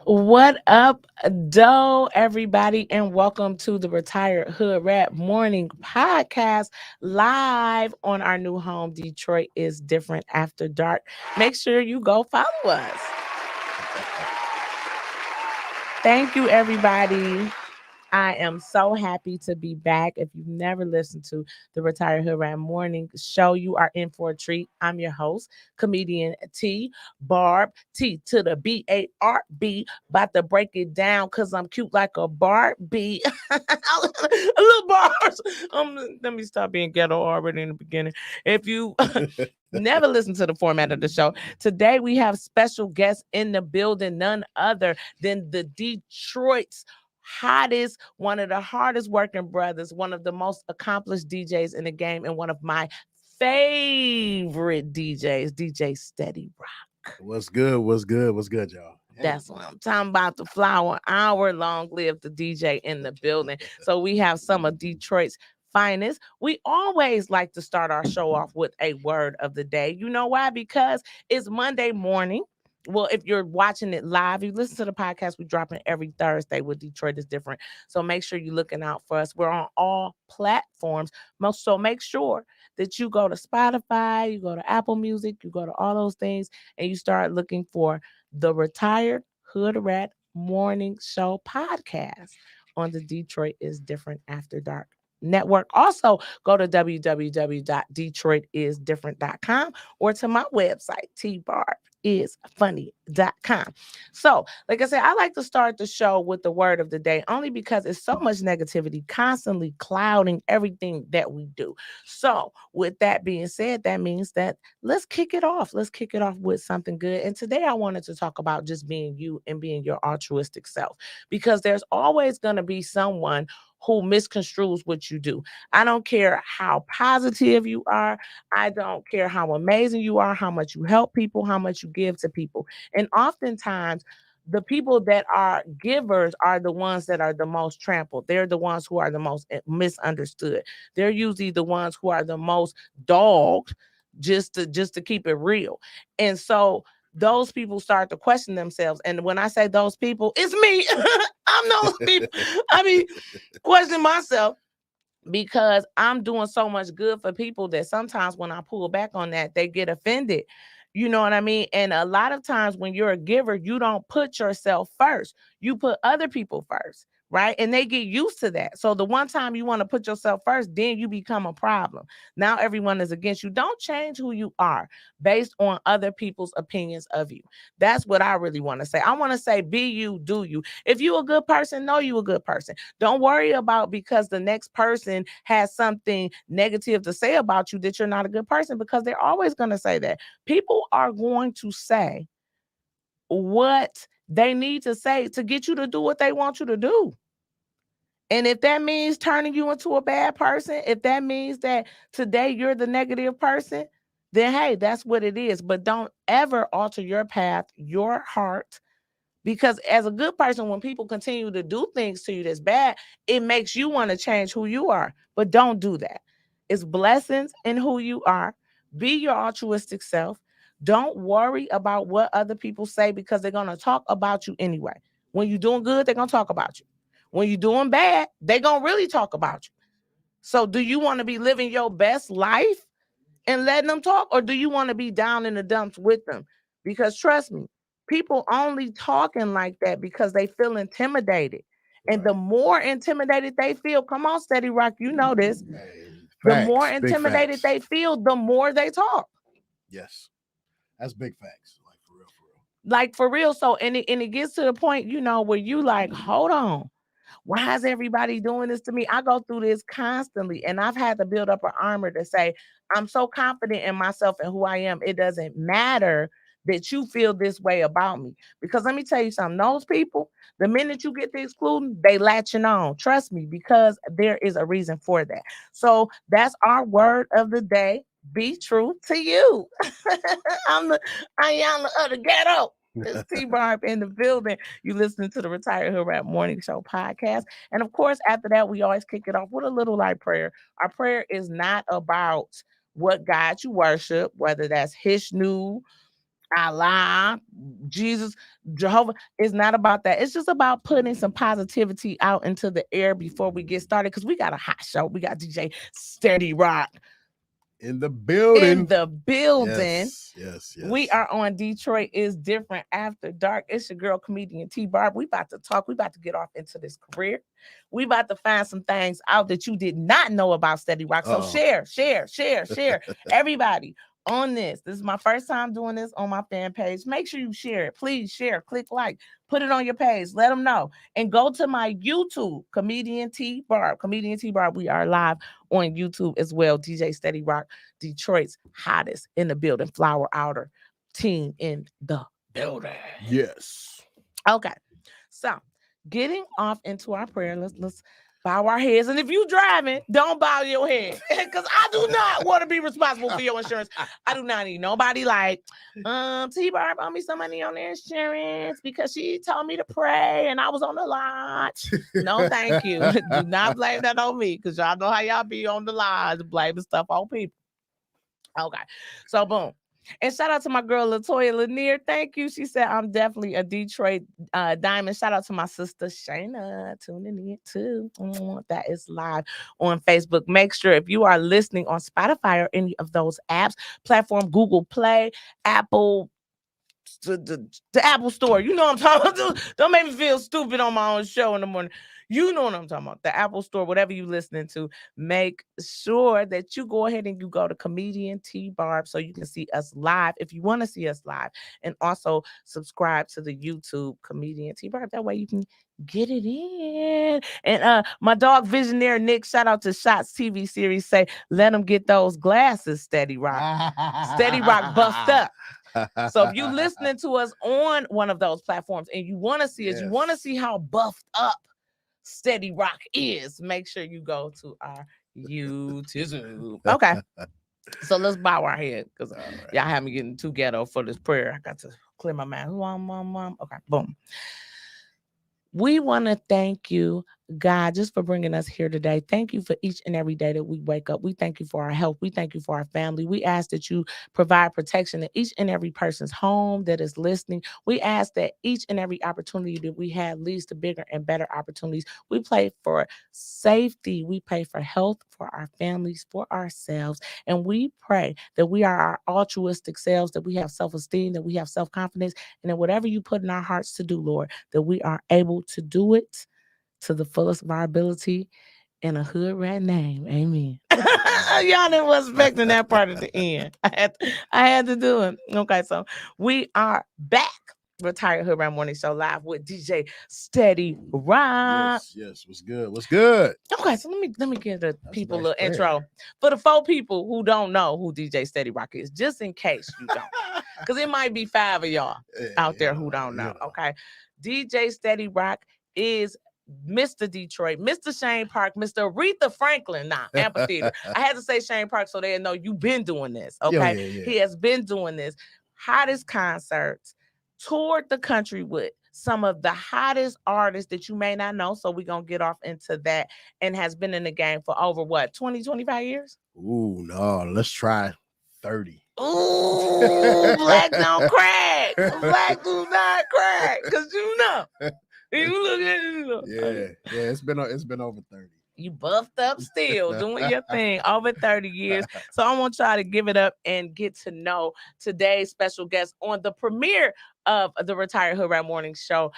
What up, doe, everybody, and welcome to the Retired Hood Rat Morning Podcast live on our new home. Detroit is different after dark. Make sure you go follow us. Thank you, everybody. I am so happy to be back. If you've never listened to the Retired Hood Rat Morning Show, you are in for a treat. I'm your host, comedian T Barb, T to the Barb. About to break it down because I'm cute like a Barbie. A little bars. Let me stop being ghetto already in the beginning. If you never listen to the format of the show, today we have special guests in the building, none other than the Detroit's hottest, one of the hardest working brothers, one of the most accomplished DJs in the game, and one of my favorite DJs, DJ Steady Rock. What's good? What's good? What's good, y'all? That's what I'm talking about. The flower hour, long live the DJ in the building. So we have some of Detroit's finest. We always like to start our show off with a word of the day. You know why? Because it's Monday morning. Well, if you're watching it live, you listen to the podcast, we dropping every Thursday with Detroit is different. So make sure you're looking out for us. We're on all platforms. So make sure that you go to Spotify, you go to Apple Music, you go to all those things, and you start looking for the Retired Hood Rat Morning Show podcast on the Detroit is Different After Dark network. Also, go to www.detroitisdifferent.com or to my website, tbarbisfunny.com. So, like I said, I like to start the show with the word of the day only because it's so much negativity constantly clouding everything that we do. So, with that being said, that means that let's kick it off. Let's kick it off with something good. And today I wanted to talk about just being you and being your altruistic self because there's always going to be someone who misconstrues what you do. I don't care how positive you are. I don't care how amazing you are, how much you help people, how much you give to people. And oftentimes, the people that are givers are the ones that are the most trampled. They're the ones who are the most misunderstood. They're usually the ones who are the most dogged, just to keep it real. And so those people start to question themselves. And when I say those people, it's me. I'm those people. I mean, question myself because I'm doing so much good for people that sometimes when I pull back on that, they get offended. You know what I mean? And a lot of times when you're a giver, you don't put yourself first. You put other people first, right? And they get used to that. So the one time you want to put yourself first, then you become a problem. Now everyone is against you. Don't change who you are based on other people's opinions of you. That's what I really want to say. I want to say, be you, do you. If you a good person, know you a good person. Don't worry about because the next person has something negative to say about you that you're not a good person because they're always going to say that. People are going to say what they need to say to get you to do what they want you to do. And if that means turning you into a bad person, if that means that today you're the negative person, then hey, that's what it is. But don't ever alter your path, your heart, because as a good person, when people continue to do things to you that's bad, it makes you want to change who you are. But don't do that. It's blessings in who you are. Be your altruistic self. Don't worry about what other people say because they're going to talk about you anyway. When you're doing good, they're going to talk about you. When you're doing bad, they're going to really talk about you. So do you want to be living your best life and letting them talk, or do you want to be down in the dumps with them? Because trust me, people only talking like that because they feel intimidated. And the more intimidated they feel, come on, Steady Rock, you know this. The more Facts, big intimidated facts. they feel, the more they talk. Yes, that's big facts. Like for real, for real. Like for real. So, and it gets to the point, where you like, hold on. Why is everybody doing this to me? I go through this constantly, and I've had to build up an armor to say, I'm so confident in myself and who I am. It doesn't matter that you feel this way about me. Because let me tell you something, those people, the minute you get to excluding, they latching on. Trust me, because there is a reason for that. So that's our word of the day. Be true to you. I'm the Ayana of the ghetto. It's T Barb in the building. You listening to the Retired Hood Rat Morning Show podcast. And of course, after that, we always kick it off with a little light prayer. Our prayer is not about what God you worship, whether that's Hishnu, Allah, Jesus, Jehovah. It's not about that. It's just about putting some positivity out into the air before we get started. Because we got a hot show. We got DJ Steady Rock In the in building. the building. Yes. We are on Detroit is Different After Dark. It's your girl, comedian T Barb. We about to talk. We about to get off into this career. We about to find some things out that you did not know about Steady Rock. So share. Everybody on this. This is my first time doing this on my fan page. Make sure you share it. Please share, click like, put it on your page. Let them know. And go to my YouTube, Comedian T Barb. Comedian T Barb. We are live on YouTube as well. DJ Steady Rock, Detroit's hottest in the building. Flower Outer team in the building. Yes. Okay. So getting off into our prayer, let's bow our heads. And if you driving, don't bow your head. Because I do not want to be responsible for your insurance. I do not need nobody like T-Barb owe me some money on their insurance because she told me to pray and I was on the lodge. No, thank you. Do not blame that on me because y'all know how y'all be on the lodge, blaming stuff on people. Okay. So boom. And shout out to my girl Latoya Lanier. Thank you. She said I'm definitely a Detroit diamond. Shout out to my sister Shayna tuning in too. That is live on Facebook. Make sure if you are listening on Spotify or any of those apps, platform, Google Play, Apple, the Apple Store. You know what I'm talking about. Don't make me feel stupid on my own show in the morning. You know what I'm talking about. The Apple Store, whatever you listening to, make sure that you go ahead and you go to Comedian T Barb so you can see us live if you want to see us live. And also subscribe to the YouTube Comedian T Barb. That way you can get it in. And my dog Visionaire Nick, shout out to Shots TV series, say, let them get those glasses, Steady Rock. Steady Rock buffed up. So if you listening to us on one of those platforms and you want to see us, you want to see how buffed up Steady Rock is, make sure you go to our YouTube. Okay. So let's bow our head because y'all have me getting too ghetto for this prayer. I got to clear my mind. Okay, boom. We want to thank you, God, just for bringing us here today. Thank you for each and every day that we wake up. We thank you for our health. We thank you for our family. We ask that you provide protection in each and every person's home that is listening. We ask that each and every opportunity that we have leads to bigger and better opportunities. We pray for safety. We pray for health for our families, for ourselves. And we pray that we are our altruistic selves, that we have self-esteem, that we have self-confidence, and that whatever you put in our hearts to do, Lord, that we are able to do it to the fullest of our ability in a hood rat name. Amen. Y'all didn't was expecting that part at the end. I had to do it. Okay, so we are back. Retired Hood Rat Morning Show live with DJ Steady Rock. Yes. What's good? Okay, so let me give the people a little intro for the 4 people who don't know who DJ Steady Rock is, just in case you don't, because it might be 5 of y'all out there who don't know. Okay, DJ Steady Rock is Mr. Detroit, Mr. Shane Park, Mr. Aretha Franklin. Amphitheater. I had to say Shane Park so they know you've been doing this. Okay, Yeah. He has been doing this. Hottest concerts, toured the country with some of the hottest artists that you may not know. So we're going to get off into that, and has been in the game for over what, 20, 25 years? Ooh, no, let's try 30. Ooh, black don't crack. Black do not crack. Because you know. You look at it. Yeah, it's been over 30. You buffed up still doing your thing over 30 years. So I want y'all to give it up and get to know today's special guest on the premiere of the Retired Hood Rat Morning Show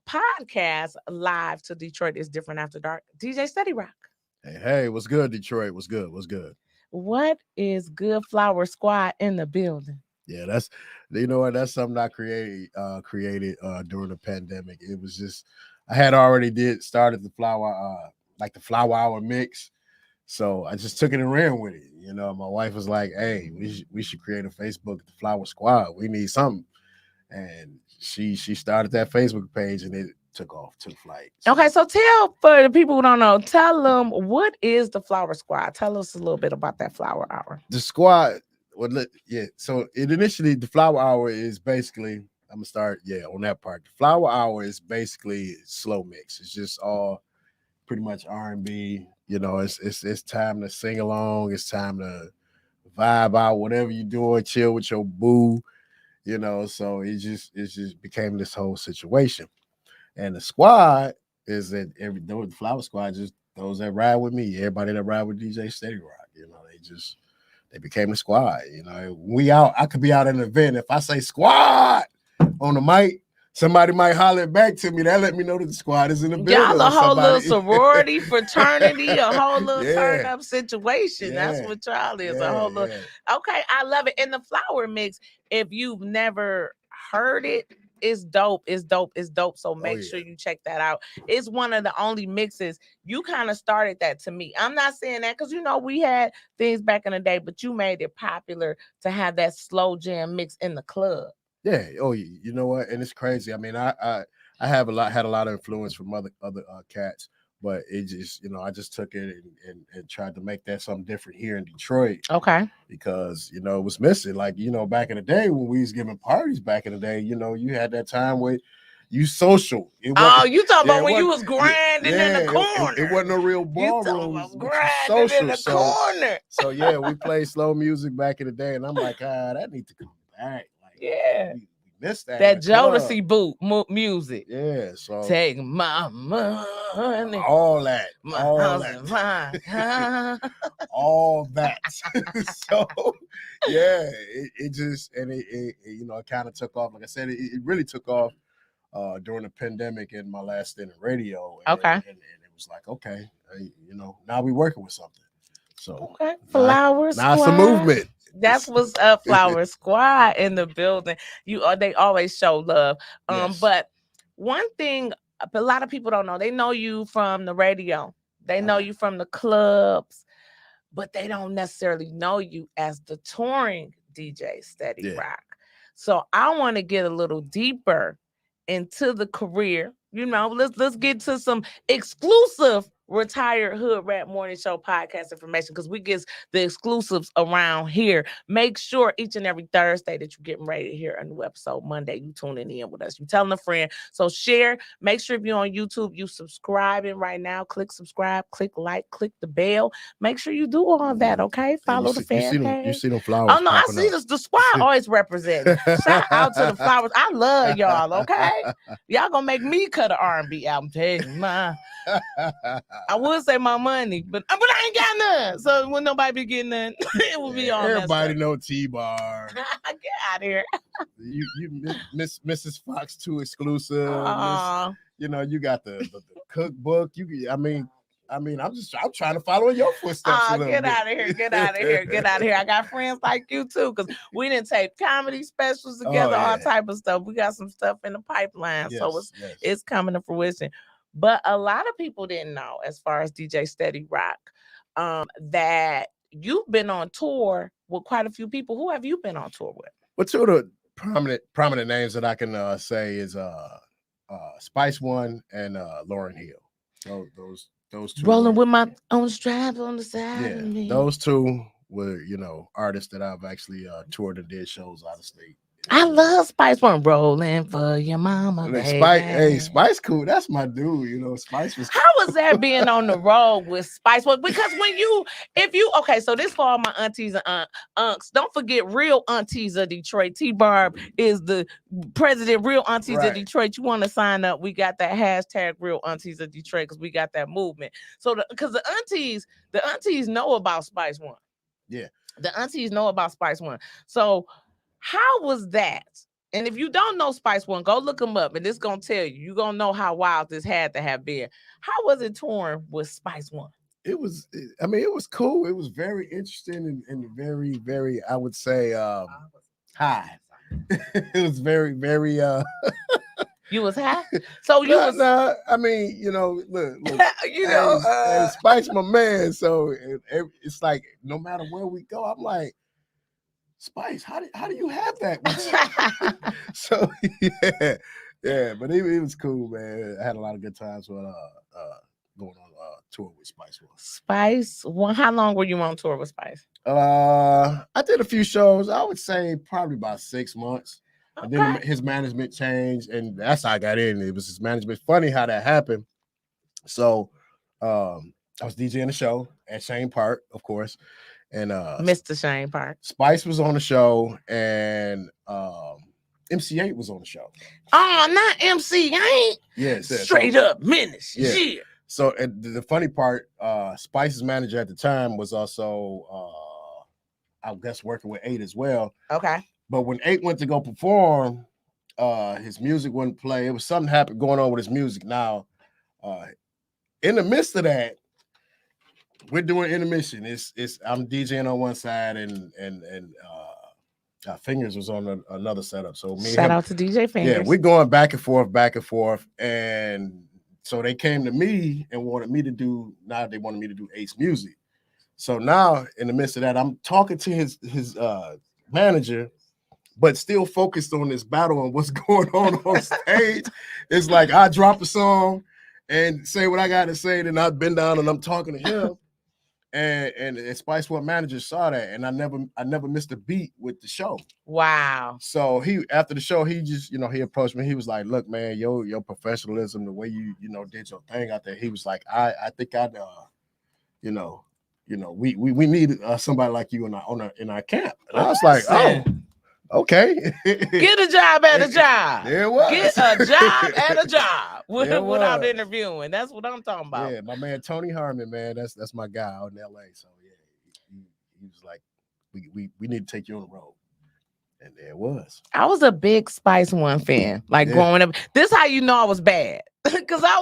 podcast live to Detroit is Different After Dark. DJ Steady Rock. Hey, what's good, Detroit? What's good? What is good, Flower Squad in the building? Yeah, that's that's something I created during the pandemic. It was just I had already started the flower the flower hour mix. So I just took it and ran with it. My wife was like, "Hey, we should create a Facebook, the Flower Squad. We need something." And she started that Facebook page, and it took flight. Okay, so tell, for the people who don't know, tell them, what is the Flower Squad? Tell us a little bit about that Flower Hour. The squad, so the Flower Hour is basically, I'm gonna start on that part. The Flower Hour is basically slow mix. It's just all pretty much R&B. It's time to sing along. It's time to vibe out, whatever you're doing, chill with your boo. So it just became this whole situation. And the squad is that the Flower Squad, just those that ride with me, everybody that ride with DJ Steady Rock, they became the squad. We out. I could be out at an event. If I say squad on the mic, somebody might holler back to me. That let me know that the squad is in the building. Y'all a Or whole little somebody. sorority, fraternity, a whole little turn Yeah, up situation. That's yeah, what y'all is. A yeah, whole little. yeah. Okay, I love it. And the flower mix, if you've never heard it, it's dope. It's dope. It's dope. So Oh make yeah, sure you check that out. It's one of the only mixes. You kind of started that to me. I'm not saying that because we had things back in the day, but you made it popular to have that slow jam mix in the club. yeah. Oh, you know what? And it's crazy. I mean, I have had a lot of influence from other cats, but it just I just took it and tried to make that something different here in Detroit Okay. because it was missing. Like back in the day when we was giving parties back in the day, you had that time where you social. It Oh, wasn't. you talking Yeah, about it when you wasn't. was Yeah, grinding in yeah. the It corner? wasn't no real You talking ballrooms, about but you grinding in social. the So corner? so yeah, we played slow music back in the day, and I'm like, that need to come back. Like Yeah, we missed that in that the club. Jodeci boot music. Yeah, so Take my money, all that, my all house that, and my car. all that. So yeah, it just and it kind of took off. Like I said, it really took off during the pandemic and my last stint in radio, Okay. and it was like, okay, now we working with something. So Okay. now, Flower now it's a Squad. movement. That's what's up, Flower Squad in the building. They always show love. Yes. But one thing a lot of people don't know, they know you from the radio. They know Okay. you from the clubs, but they don't necessarily know you as the touring DJ Steady Yeah. Rock. So I want to get a little deeper into the career. Let's get to some exclusive retired Hood Rat Morning Show podcast information because we get the exclusives around here. Make sure each and every Thursday that you're getting ready to hear a new episode. Monday, you tuning in with us. You telling a friend. So share. Make sure if you're on YouTube, you subscribing right now. Click subscribe, click like, click the bell. Make sure you do all that, okay? And Follow the fan you page. see them Oh flowers no, I popping see up. this. The squad always representing. Shout out to the flowers. I love y'all, okay? Y'all gonna make me cut an R&B album. Take my, I would say my money, but I ain't got none. So when nobody be getting none, it will be all messed Everybody up. know T-Bar. Get out of here. You Miss Mrs. Fox 2 exclusive. Aw. You got the cookbook. I'm trying to follow in your footsteps a little Get bit. out of here. Get out of here. Get out of here. I got friends like you too, because we didn't take comedy specials together, all type of stuff. We got some stuff in the pipeline. So Yes. it's coming to fruition. But a lot of people didn't know, as far as DJ Steady Rock, that you've been on tour with quite a few people. Who have you been on tour with? Well, two of the prominent names that I can say is Spice One and Lauren Hill. Those two Rolling with my own strap on the side yeah, of me. those two were artists that I've actually toured and did shows out of state. I love Spice One. Rolling for your mama, baby. Spice cool. That's my dude. Spice was. How was that being on the road with Spice One? Because so this for all my aunties and unks. Don't forget, Real Aunties of Detroit. T-Barb is the president. Real Aunties of Detroit. You want to sign up? We got that hashtag Real Aunties of Detroit because we got that movement. So because the aunties know about Spice One. Yeah, the aunties know about Spice One. So how was that? And if you don't know Spice One, go look them up, and it's gonna tell you. You're gonna know how wild this had to have been. How was it touring with Spice One? It was. It was cool. It was very interesting and very, very. I would say high. It was very, very. You was high, so you was. Nah. Look. Hey, Spice, my man. So it's like no matter where we go, I'm like. Spice, how do you have that? So yeah, but it was cool, man. I had a lot of good times with going on tour with Spice One. Spice One, how long were you on tour with Spice? I did a few shows. I would say probably about 6 months. Okay. And then his management changed, and that's how I got in. It was his management. Funny how that happened. So I was DJing the show at Shane Park, of course. And Mr. Shane Park. Spice was on the show, and MC8 was on the show. Oh, not MC8. Yes, Straight up menace. Yeah. Yeah. So and the funny part, Spice's manager at the time was also, I guess, working with 8 as well. Okay. But when 8 went to go perform, his music wouldn't play. It was something happened going on with his music. Now, in the midst of that, we're doing intermission. It's I'm DJing on one side and Fingers was on another setup. So me Shout out to DJ Fingers. Yeah, we're going back and forth. And so they came to me and wanted me to do, now they wanted me to do Ace music. So now in the midst of that, I'm talking to his manager, but still focused on this battle and what's going on stage. It's like I drop a song and say what I got to say, then I've been down and I'm talking to him. And Spice One manager saw that, and I never missed a beat with the show. Wow. So he, after the show, he just, he approached me. He was like, "Look, man, your professionalism, the way you did your thing out there." He was like, "I think I'd we need somebody like you in our camp." And I was like, "Oh, okay." Get a job at a job. There it was. Get a job at a job without interviewing. That's what I'm talking about. Yeah, my man Tony Harmon, man, that's my guy out in LA. So yeah, he was like, we need to take you on the road. And there it was. I was a big Spice One fan. Like growing up. This how you know I was bad. Because I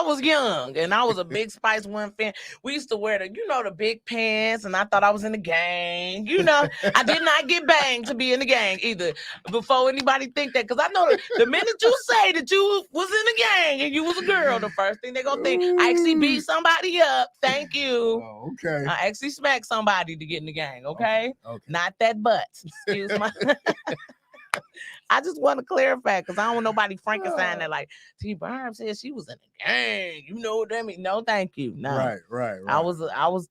was young and I was a big Spice One fan. We used to wear the big pants, and I thought I was in the gang. I did not get banged to be in the gang either. Before anybody think that, because I know the minute you say that you was in the gang and you was a girl, the first thing they're gonna think, I actually beat somebody up. Thank you. Oh, okay. I actually smacked somebody to get in the gang. Okay. Not that butt. Excuse my. I just want to clarify because I don't want nobody Frankenstein that like T. Barham said she was in a gang. You know what I mean? No, thank you. No. Right. I was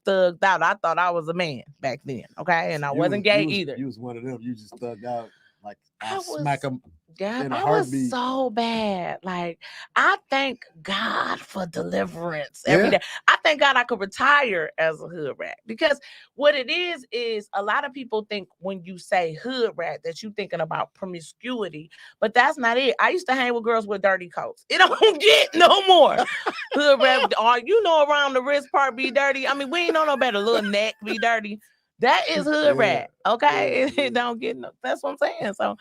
thugged out. I thought I was a man back then. Okay, and I wasn't gay either. You was one of them. You just thugged out like I smack them. God, I was so bad. Like, I thank God for deliverance every day. I thank God I could retire as a hood rat, because what it is a lot of people think when you say hood rat that you're thinking about promiscuity, but that's not it. I used to hang with girls with dirty coats. It don't get no more. Hood rat, around the wrist part be dirty. I mean, we ain't know no better. Little neck be dirty. That is hood rat, okay? It don't get no. That's what I'm saying. So,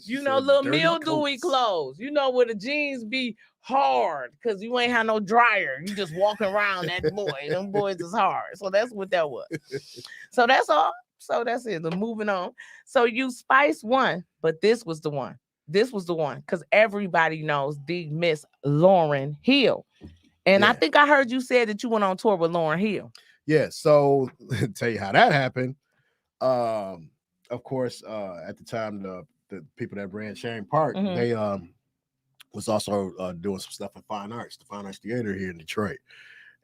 little mildewy clothes. Where the jeans be hard because you ain't had no dryer. You just walking around that boy. Them boys is hard. So that's what that was. So that's all. So that's it. Moving on. So you Spice One, but this was the one. This was the one because everybody knows the Miss Lauryn Hill. And I think I heard you said that you went on tour with Lauryn Hill. Yeah, so tell you how that happened. Of course, at the time, the people that ran Shane Park, they was also doing some stuff in Fine Arts, the Fine Arts Theater here in Detroit.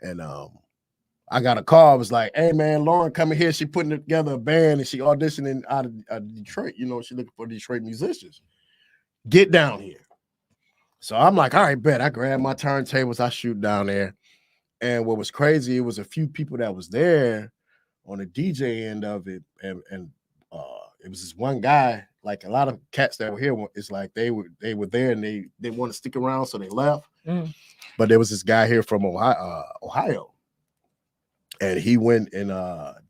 And I got a call. It was like, "Hey man, Lauren coming here. She putting together a band and she auditioning out of Detroit. She looking for Detroit musicians. Get down here." So I'm like, "All right, bet." I grab my turntables, I shoot down there. And what was crazy, it was a few people that was there on the DJ end of it, and it was this one guy. Like a lot of cats that were here, it's like they were there and they want to stick around, so they left. But there was this guy here from Ohio, and he went and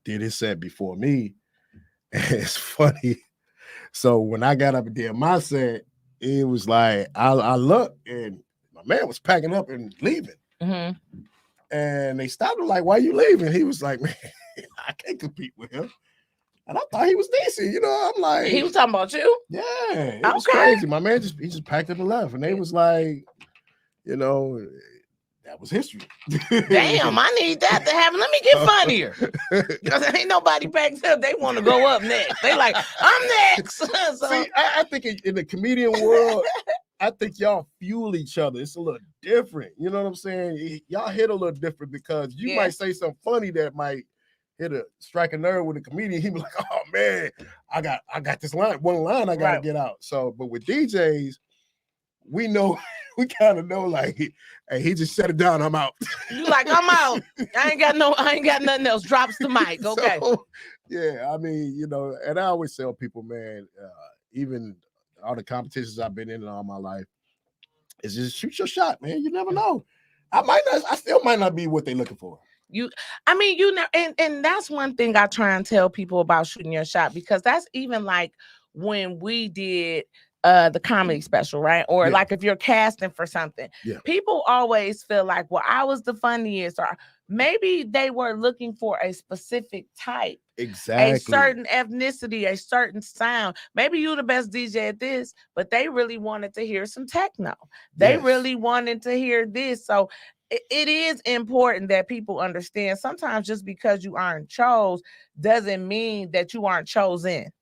did his set before me. And it's funny. So when I got up and did my set, it was like I looked and my man was packing up and leaving. And they stopped him like, "Why you leaving?" He was like, "Man, I can't compete with him." And I thought he was decent, I'm like, he was talking about you. Yeah, it was crazy. My man just packed up and left, and they was like, that was history. Damn, I need that to happen. Let me get funnier, because ain't nobody packed up. They want to go up next. They like, "I'm next." So, see, I think in the comedian world, I think y'all fuel each other. It's a little different. You know what I'm saying? Y'all hit a little different because you might say something funny that might strike a nerve with a comedian. He be like, "Oh man, I got this one line I gotta get out." So, but with DJs, we know, we kind of know, like, hey, he just shut it down. I'm out. You like, I'm out. I ain't got nothing else. Drops the mic. Okay. So, yeah, I mean, and I always tell people, man, even all the competitions I've been in all my life is just shoot your shot, man. You never know. I still might not be what they're looking for. I mean, and that's one thing I try and tell people about shooting your shot, because that's even like when we did the comedy special, right? Or Yeah. like if you're casting for something, Yeah. people always feel like, well, I was the funniest, or maybe they were looking for a specific type, a Exactly. certain ethnicity, a certain sound. Maybe you the best DJ at this, but they really wanted to hear some techno. They Yes. really wanted to hear this. So it is important that people understand, sometimes just because you aren't chose doesn't mean that you aren't chosen.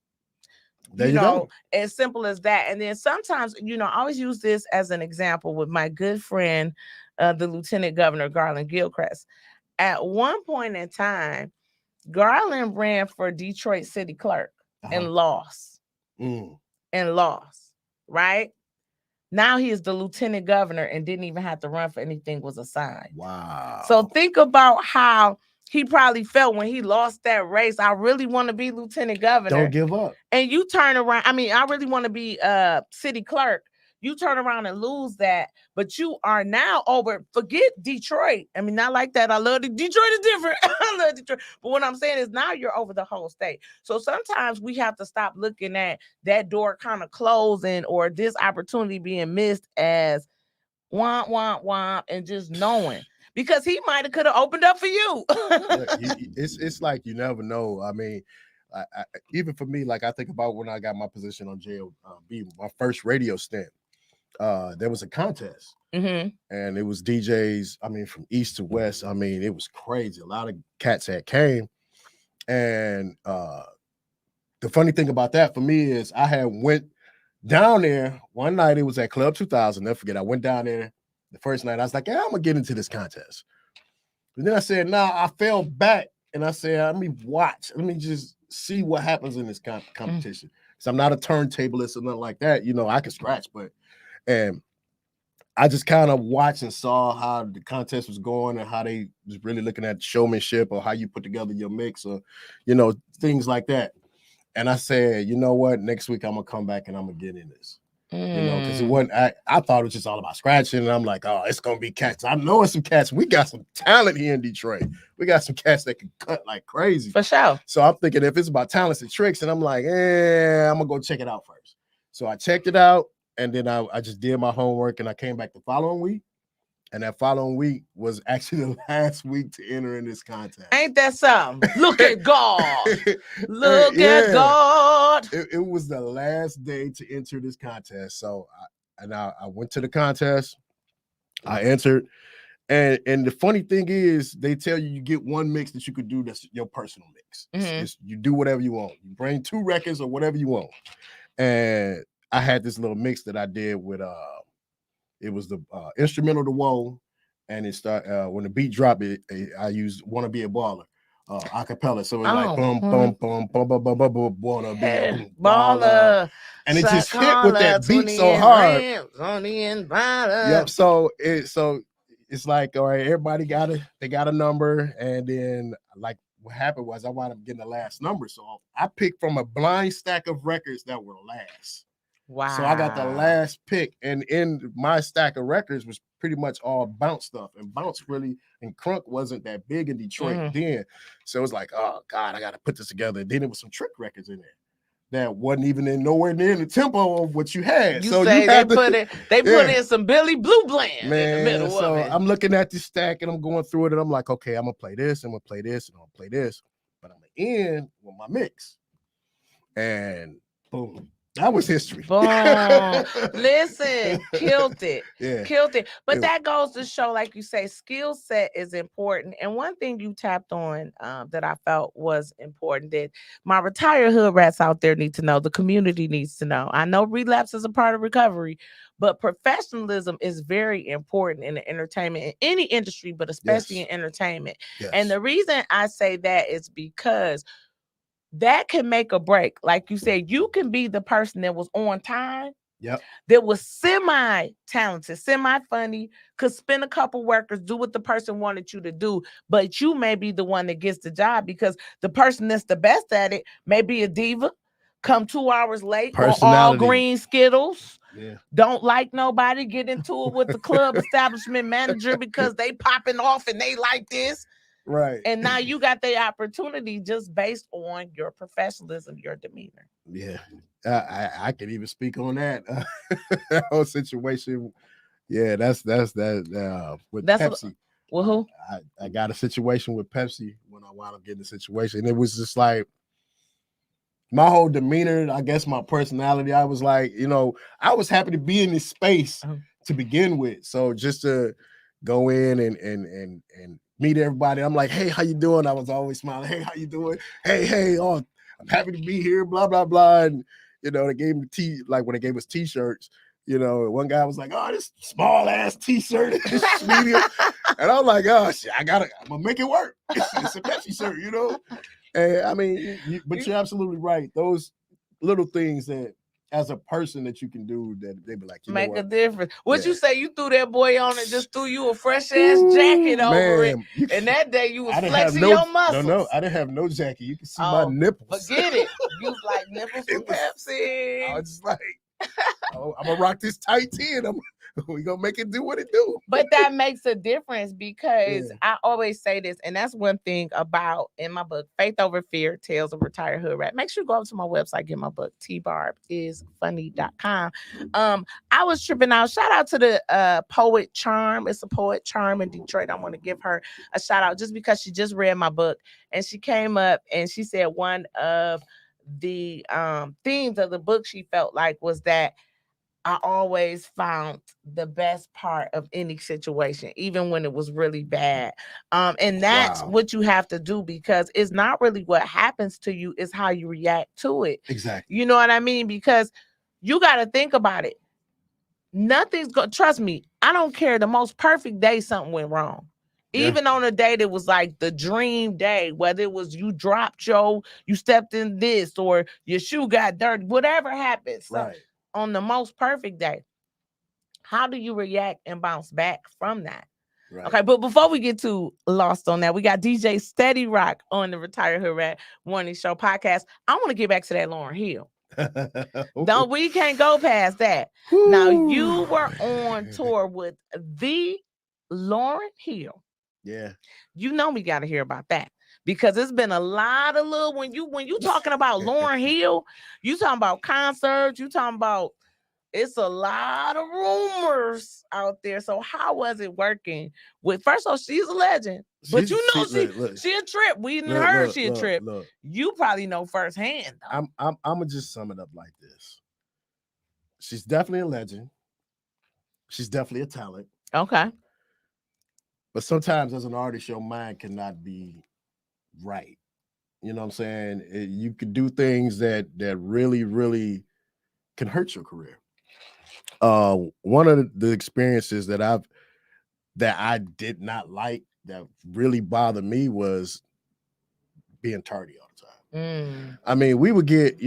There you go. As simple as that. And then sometimes, I always use this as an example with my good friend, the Lieutenant Governor Garland Gilchrist. At one point in time, Garland ran for Detroit City Clerk and lost. And lost, right? Now he is the lieutenant governor and didn't even have to run for anything was assigned. Wow. So think about how he probably felt when he lost that race. I really want to be lieutenant governor. Don't give up. And you turn around. I mean, I really want to be city clerk. You turn around and lose that, but you are now over. Forget Detroit. I mean, not like that. I love Detroit is different. I love Detroit. But what I'm saying is now you're over the whole state. So sometimes we have to stop looking at that door kind of closing or this opportunity being missed as womp, womp, womp, and just knowing. Because he might have could have opened up for you. It's like you never know. I mean, even for me, like I think about when I got my position on JLB, my first radio stint. There was a contest, and it was DJs. I mean, from east to west. I mean, it was crazy. A lot of cats had came, and the funny thing about that for me is I had went down there one night. It was at Club 2000. Never forget. I went down there the first night. I was like, yeah, I'm gonna get into this contest. And then I said, nah, I fell back, and I said, let me watch. Let me just see what happens in this competition. Because I'm not a turntablist or nothing like that. I can scratch, but. And I just kind of watched and saw how the contest was going and how they was really looking at showmanship or how you put together your mix or, things like that. And I said, you know what? Next week I'm gonna come back and I'm gonna get in this. Because it wasn't. I thought it was just all about scratching, and I'm like, oh, it's gonna be cats. I know it's some cats. We got some talent here in Detroit. We got some cats that can cut like crazy. For sure. So I'm thinking if it's about talents and tricks, and I'm like, I'm gonna go check it out first. So I checked it out. And then I just did my homework and I came back the following week. And that following week was actually the last week to enter in this contest. Ain't that something? Look at God. Look at God. It was the last day to enter this contest. So I went to the contest. I entered. And the funny thing is, they tell you get one mix that you could do that's your personal mix. You do whatever you want. You bring 2 records or whatever you want. And I had this little mix that I did with it was the instrumental to Whoa, and it start when the beat dropped I used Wanna Be a Baller acapella. So it was like boom, boom, boom, boom, boom, boom, boom, boom, wanna be a baller. And it just hit with that beat so hard. Yep. So it's like, all right, everybody got a number, and then like what happened was I wound up getting the last number. So I picked from a blind stack of records that were last. Wow. So I got the last pick, and in my stack of records was pretty much all bounce stuff, and bounce really and crunk wasn't that big in Detroit then. So it was like, oh God, I got to put this together. And then there was some trick records in there that wasn't even nowhere near the tempo of what you had. So you had put in some Billy Blue Bland in the middle so of it. I'm looking at this stack and I'm going through it, and I'm like, okay, I'm gonna play this, I'm gonna play this, and I'm gonna play this, but I'm gonna end with my mix, and boom. That was history. Boom. Listen, killed it. Yeah. Killed it. But that goes to show, like you say, skill set is important. And one thing you tapped on that I felt was important that my retired hood rats out there need to know, the community needs to know. I know relapse is a part of recovery, but professionalism is very important in the entertainment, in any industry, but especially in entertainment. Yes. And the reason I say that is because that can make a break. Like you said, you can be the person that was on time, that was semi-talented, semi-funny, could spin a couple workers, do what the person wanted you to do, but you may be the one that gets the job because the person that's the best at it may be a diva, come 2 hours late on all Personality. green Skittles. Yeah. Don't like nobody, get into it with the club establishment manager because they popping off and they like this. Right. And now you got the opportunity just based on your professionalism, your demeanor. Yeah. I can even speak on that. That whole situation. Yeah, that's that with That's Pepsi. well, who? I got a situation with Pepsi when I wound up getting the situation. It was just like my whole demeanor, I guess my personality. I was like, I was happy to be in this space to begin with. So just to go in and meet everybody, I'm like, hey, how you doing? I was always smiling. Hey, how you doing? Hey, oh, I'm happy to be here. Blah blah blah. And they gave me like when they gave us t-shirts. One guy was like, "Oh, this small ass t-shirt is medium," and I'm like, "Oh shit, I'm gonna make it work. It's a Pepsi shirt, And I mean, but you're absolutely right. Those little things that, as a person, that you can do, that they be like, make a difference. What you say? You threw that boy on and just threw you a fresh ass Ooh, jacket over it, man, and that day you was I didn't flexing have your muscles. No, I didn't have no jacket. You can see my nipples. Forget it. You was like nipples for Pepsi. I was just like, I'm gonna rock this tight 10. We gonna make it do what it do. But that makes a difference because I always say this, and that's one thing about in my book, Faith Over Fear, Tales of Retired Hoodrat. Make sure you go up to my website, get my book, tbarbisfunny.com. I was tripping out. Shout out to the Poet Charm. It's a Poet Charm in Detroit. I want to give her a shout out just because she just read my book and she came up and she said one of the themes of the book she felt like was that I always found the best part of any situation, even when it was really bad. And that's what you have to do because it's not really what happens to you, it's how you react to it. Exactly. You know what I mean? Because you got to think about it. Nothing's going to, trust me, I don't care. The most perfect day, something went wrong. Yeah. Even on a day that was like the dream day, whether it was you dropped you stepped in this or your shoe got dirty, whatever happened. So, on the most perfect day, how do you react and bounce back from that? Right. Okay, but before we get too lost on that, we got DJ Steady Rock on the Retired Hoodrat Morning Show podcast. I want to get back to that Lauryn Hill. We can't go past that. Now, you were on tour with the Lauryn Hill. Yeah. You know we got to hear about that. Because it's been a lot of little when you talking about Lauryn Hill, you talking about concerts, you talking about it's a lot of rumors out there. So how was it working with? First of all, she's a legend, but she a trip. We didn't heard she a trip. You probably know firsthand. Though. I'm gonna just sum it up like this. She's definitely a legend. She's definitely a talent. Okay. But sometimes as an artist, your mind cannot be right. You know what I'm saying? You could do things that really, really can hurt your career. One of the experiences that I did not like, that really bothered me, was being tardy all the time. I mean, we would get,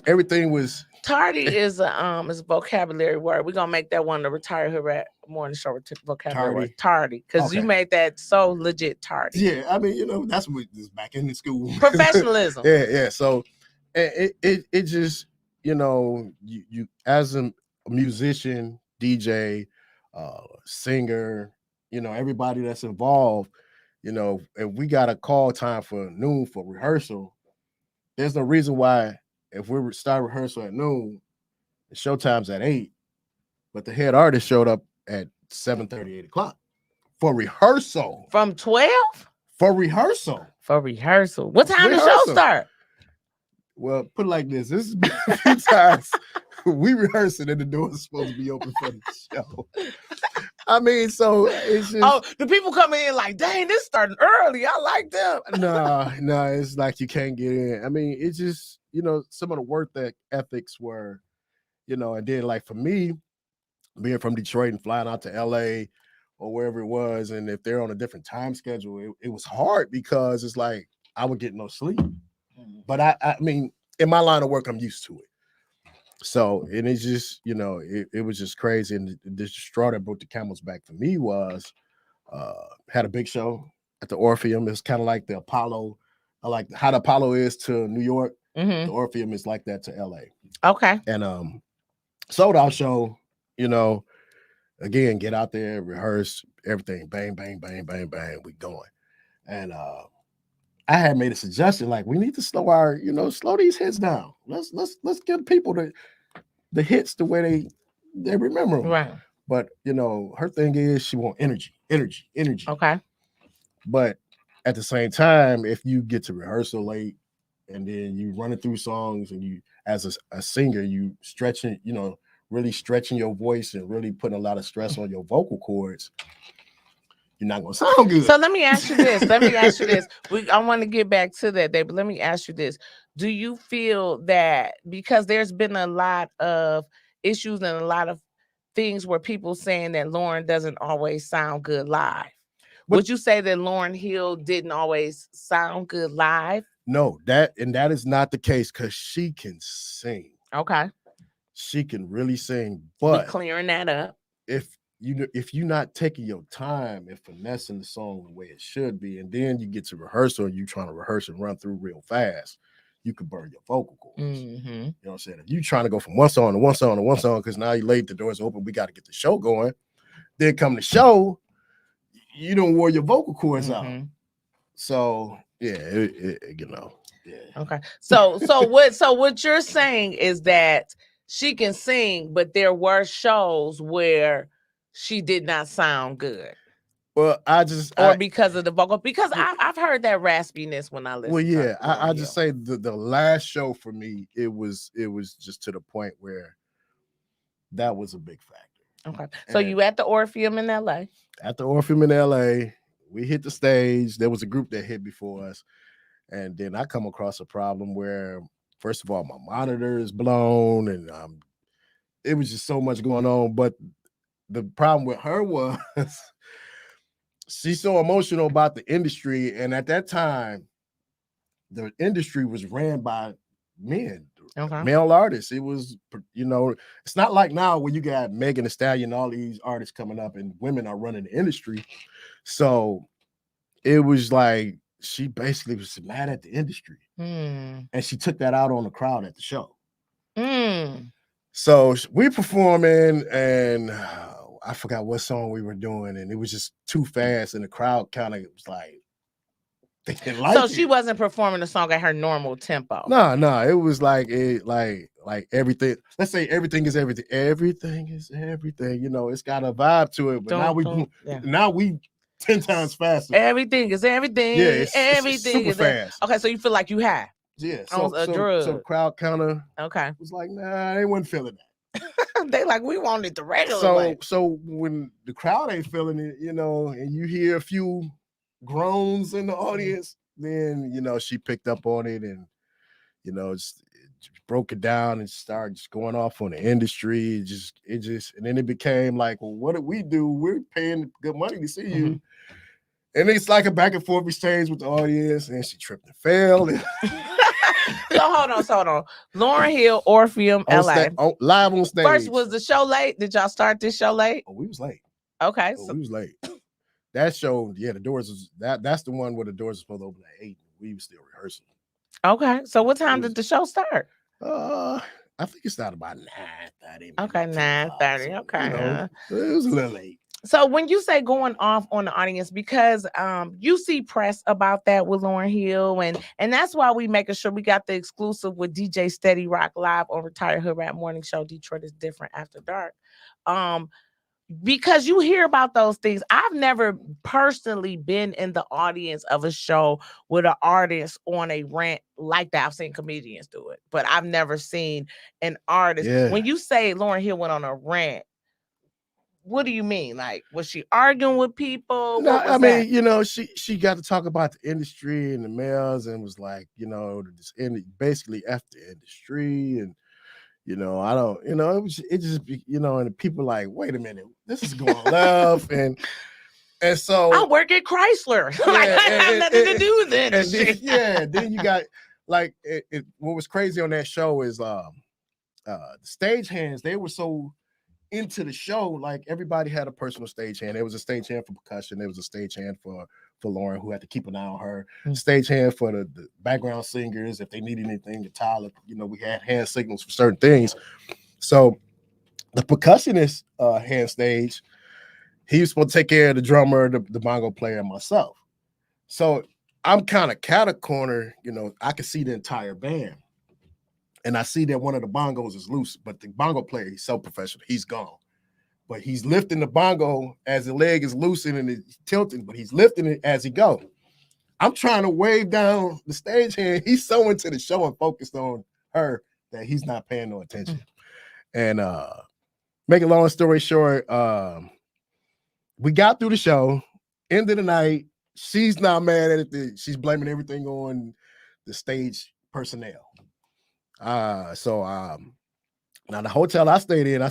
everything was tardy is a vocabulary word. We're gonna make that one the Retired Hoodrat Morning Show vocabulary word. Tardy. Because you made that so legit tardy. Yeah, I mean, that's what is back in the school. Professionalism. Yeah. So it just, you as a musician, DJ, singer, everybody that's involved, if we got a call time for noon for rehearsal, there's no reason why if we start rehearsal at noon, the show time's at 8, but the head artist showed up at 7:30, 8 o'clock for rehearsal. From 12? For rehearsal. What time the show start? Well, put it like this. This has been a few times we rehearsing and the door is supposed to be open for the show. I mean, so it's just... the people come in like, dang, this starting early. I like them. No, it's like you can't get in. I mean, it's just, some of the work ethics were, and then like for me, being from Detroit and flying out to LA or wherever it was, and if they're on a different time schedule, it was hard because it's like I would get no sleep. But I mean, in my line of work, I'm used to it. So, and it's just, it was just crazy. And the straw that broke the camel's back for me was, had a big show at the Orpheum. It's kind of like the Apollo, like how the Apollo is to New York. The Orpheum is like that to LA. Okay. And sold out show, you know, again, get out there, rehearse everything, bang, bang, bang, bang, bang, we going. And I had made a suggestion like we need to slow these hits down. Let's give people the hits the way they remember them. Right. But her thing is she want energy, energy, energy. Okay. But at the same time, if you get to rehearsal late and then you running through songs and you as a singer, you stretching, really stretching your voice and really putting a lot of stress on your vocal cords, you're not gonna sound good. So let me ask you this. I want to get back to that day, but let me ask you this. Do you feel that because there's been a lot of issues and a lot of things where people saying that Lauryn doesn't always sound good live? Would you say that Lauryn Hill didn't always sound good live? No, that is not the case because she can sing. Okay. She can really sing, but clearing that up. If you're not taking your time and finessing the song the way it should be, and then you get to rehearsal and you trying to rehearse and run through real fast, you could burn your vocal cords. You know what I'm saying? If you trying to go from one song to one song to one song because now you're late, the door's open, we got to get the show going. Then come the show, you don't wear your vocal cords out. So yeah, yeah. Okay. So what you're saying is that she can sing, but there were shows where she did not sound good. Well, because of the vocal, because I've heard that raspiness when I listen. Well, yeah, I just say the last show for me, it was just to the point where that was a big factor. Okay, so you at the Orpheum in LA? At the Orpheum in LA, we hit the stage. There was a group that hit before us, and then I come across a problem where, first of all, my monitor is blown, and it was just so much going on. But the problem with her was she's so emotional about the industry, and at that time, the industry was ran by men, male artists. It was, it's not like now where you got Megan Thee Stallion, all these artists coming up, and women are running the industry. So it was like she basically was mad at the industry, and she took that out on the crowd at the show. So we performing, and I forgot what song we were doing, and it was just too fast, and the crowd kind of was like, they didn't like it. She wasn't performing the song at her normal tempo. No, it was like everything. Let's say everything is everything. Everything is everything. It's got a vibe to it, but now we 10 times faster. Everything is everything. Yeah, everything it's super fast. Okay, so you feel like you high. Yeah, so the crowd kind of was like, nah, they wasn't feeling that. They like, we wanted the regular way. So when the crowd ain't feeling it, and you hear a few groans in the audience, then she picked up on it and just broke it down and started just going off on the industry. And then it became like, well, what did we do? We're paying good money to see you. And it's like a back and forth exchange with the audience, and she tripped and failed. So hold on. Lauryn Hill, Orpheum, LA. Live on stage. First, was the show late? Did y'all start this show late? Oh, we was late. Okay. We was late. That show, the doors was that's the one where the doors are supposed to open at 8. We were still rehearsing. Okay. So what time did the show start? I think it started about 9:30. Okay, 9:30. Okay. It was a little late. So when you say going off on the audience, because you see press about that with Lauryn Hill, and that's why we making sure we got the exclusive with DJ Steady Rock live on Retired Hoodrat Morning Show. Detroit is different after dark. Because you hear about those things. I've never personally been in the audience of a show with an artist on a rant like that. I've seen comedians do it, but I've never seen an artist. Yeah. When you say Lauryn Hill went on a rant, what do you mean? Like, was she arguing with people? No, I mean, she got to talk about the industry and the males and was like, basically F the industry and I don't, it just be, and people like, wait a minute, this is going left. And so I work at Chrysler. I have nothing to do with it. Then you got like, what was crazy on that show is the stagehands, they were so into the show, like everybody had a personal stagehand. There was a stagehand for percussion, there was a stagehand for for Lauren, who had to keep an eye on her. Mm. Stagehand for the background singers, if they needed anything, the Tyler, we had hand signals for certain things. So the percussionist hand stage, he was supposed to take care of the drummer, the bongo player, and myself. So I'm kind of cat corner, I can see the entire band. And I see that one of the bongos is loose, but the bongo player, he's so professional, he's gone. But he's lifting the bongo as the leg is loosened and it's tilting, but he's lifting it as he go. I'm trying to wave down the stage hand. He's so into the show and focused on her that he's not paying no attention. And make a long story short, we got through the show, end of the night. She's not mad at it. She's blaming everything on the stage personnel. So now the hotel I stayed in,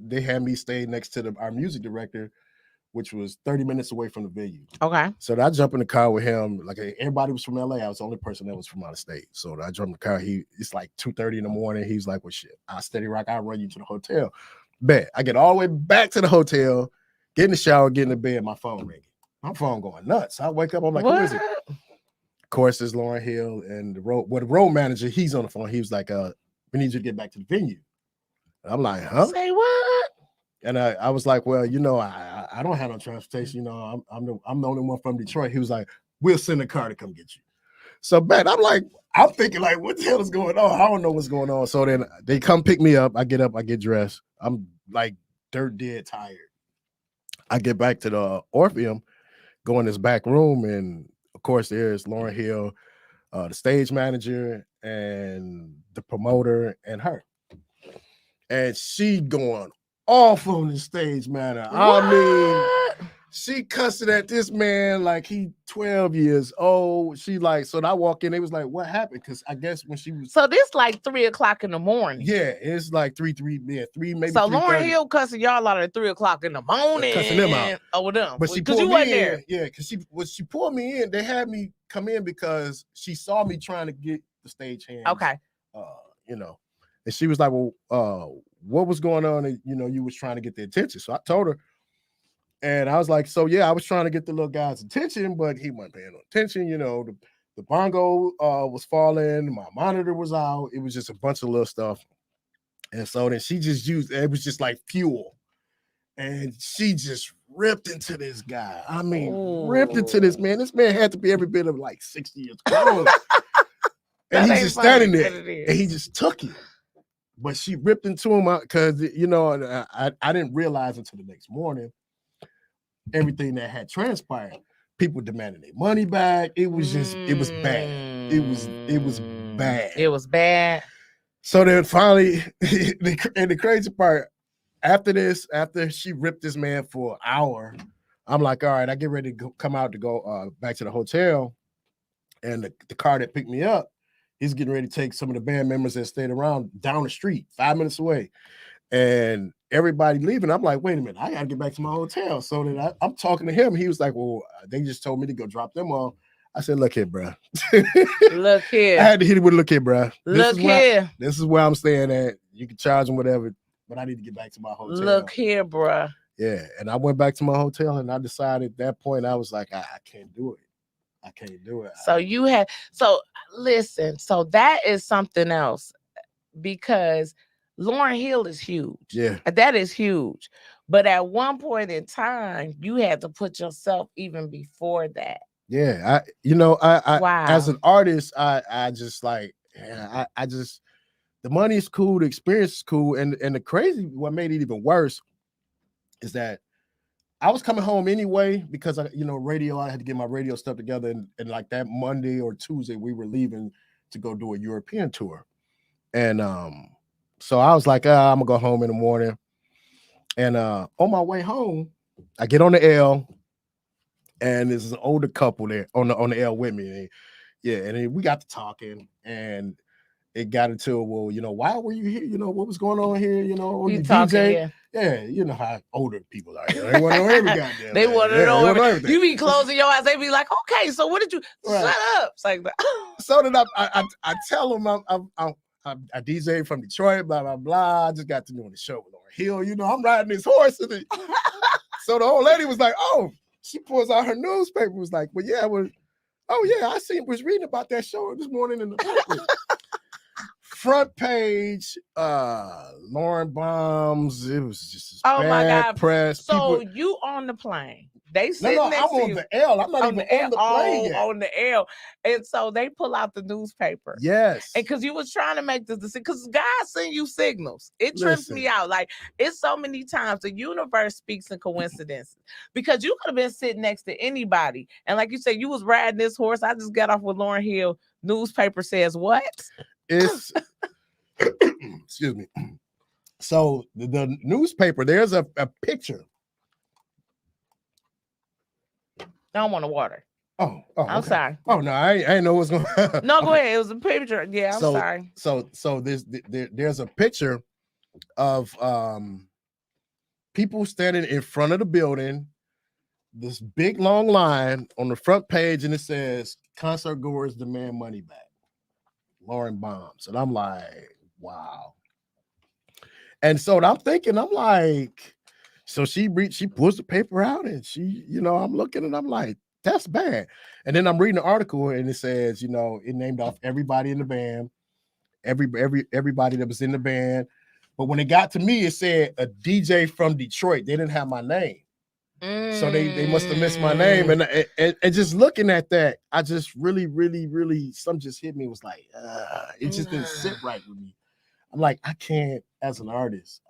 they had me stay next to our music director, which was 30 minutes away from the venue. Okay. So I jump in the car with him. Like everybody was from LA. I was the only person that was from out of state. So I jumped in the car. It's like 2:30 in the morning. He's like, well, shit, I'll steady rock. I'll run you to the hotel. Bet. I get all the way back to the hotel, get in the shower, get in the bed, my phone ringing. My phone going nuts. I wake up, I'm like, who is it? Of course, it's Lauren Hill and the road manager, he's on the phone. He was like, we need you to get back to the venue. And I'm like, huh? Say what? And I was like, well, I don't have no transportation. I'm the only one from Detroit. He was like, we'll send a car to come get you. So bet I'm thinking like, what the hell is going on? I don't know what's going on. So then they come pick me up. I get dressed. I'm like dirt dead tired. I get back to the Orpheum, go in this back room, and of course there's Lauren Hill, the stage manager, and the promoter, and her. And she going off on the stage, man. I mean, she cussing at this man like he 12 years old. She like, so I walk in, they was like, what happened? Because I guess when she was... So this like 3:00 in the morning. Yeah, it's like 3, maybe. So Lauren Hill cussing y'all out at 3:00 in the morning. Cussing them out. Over them. But she pulled me in. There. Yeah, because she pulled me in. They had me come in because she saw me trying to get the stage hands. Okay. And she was like, well, what was going on? And, you was trying to get the attention. So I told her. And I was like, so yeah, I was trying to get the little guy's attention, but he wasn't paying no attention. The bongo was falling, my monitor was out. It was just a bunch of little stuff. And so then she just it was just like fuel. And she just ripped into this guy. I mean, ripped into this man. This man had to be every bit of like 60 years old. And he's just standing there. And he just took it. But she ripped into him because, I didn't realize until the next morning everything that had transpired. People demanding their money back. It was just, it was bad. It was bad. It was bad. So then finally, and the crazy part, after she ripped this man for an hour, I'm like, all right, I get ready to come out to go back to the hotel. And the car that picked me up, he's getting ready to take some of the band members that stayed around down the street, 5 minutes away. And everybody leaving. I'm like, wait a minute, I got to get back to my hotel. So then I'm talking to him. He was like, well, they just told me to go drop them off. I said, look here, bro. Look here. I had to hit it with, look here, bro. Look here. This is where I'm staying at. You can charge them whatever, but I need to get back to my hotel. Look here, bro. Yeah. And I went back to my hotel and I decided at that point, I was like, I can't do it. I can't do it. So listen, so that is something else because Lauren Hill is huge. Yeah. That is huge. But at one point in time, you had to put yourself even before that. Yeah. I wow. As an artist, I just like, I just, the money is cool. The experience is cool. And the crazy, what made it even worse is that I was coming home anyway because radio. I had to get my radio stuff together, and like that Monday or Tuesday, we were leaving to go do a European tour, and so I was like, I'm gonna go home in the morning, and on my way home, I get on the L, and there's an older couple there on the L with me, and then we got to talking, and it got into, well, why were you here? What was going on here? On you the talking, DJ. Yeah, you know how older people are. They want to know every goddamn. They want to know everything. You be closing your eyes. They be like, okay, so what did you? Right. Shut up. It's like that. So then I tell them I'm a DJ from Detroit. Blah blah blah. I just got to doing the show with Lauren Hill. I'm riding this horse. So the old lady was like, oh, She pulls out her newspaper. Was like, well, yeah, oh yeah, was reading about that show this morning in the paper. Front page, Lauren Bombs. It was just Oh my bad God. press. So People, you on the plane. They no, sitting I'm next to on you. the L. I'm not even on the plane yet. On the L. And so they pull out the newspaper. Yes. And because you was trying to make this decision, because God send you signals. It trips me Listen. out. Like, it's so many times the universe speaks in coincidences. Because you could have been sitting next to anybody. And like you said, you was riding this horse. I just got off with Lauryn Hill. Newspaper says what? It's excuse me. So the newspaper, there's a picture. I don't want to water. I'm okay. Sorry. Oh no, I ain't know what's going on. No, go ahead. It was a picture. Yeah, I'm sorry. So there's a picture of people standing in front of the building, this big long line on the front page, and it says concert goers demand money back. Lauren Bombs. And I'm like, wow. And so I'm thinking, I'm like, so she pulls the paper out and she, I'm looking and I'm like, that's bad. And then I'm reading the article and it says, it named off everybody in the band, everybody that was in the band. But when it got to me, it said a DJ from Detroit. They didn't have my name. So they must have missed my name. And just looking at that, I just really, really, really, something just hit me. It was like, it just didn't sit right with me. I'm like, I can't, as an artist,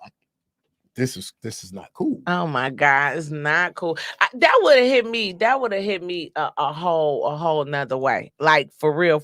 this is not cool. Oh my God, it's not cool. That would have hit me. That would have hit me a whole nother way. Like for real.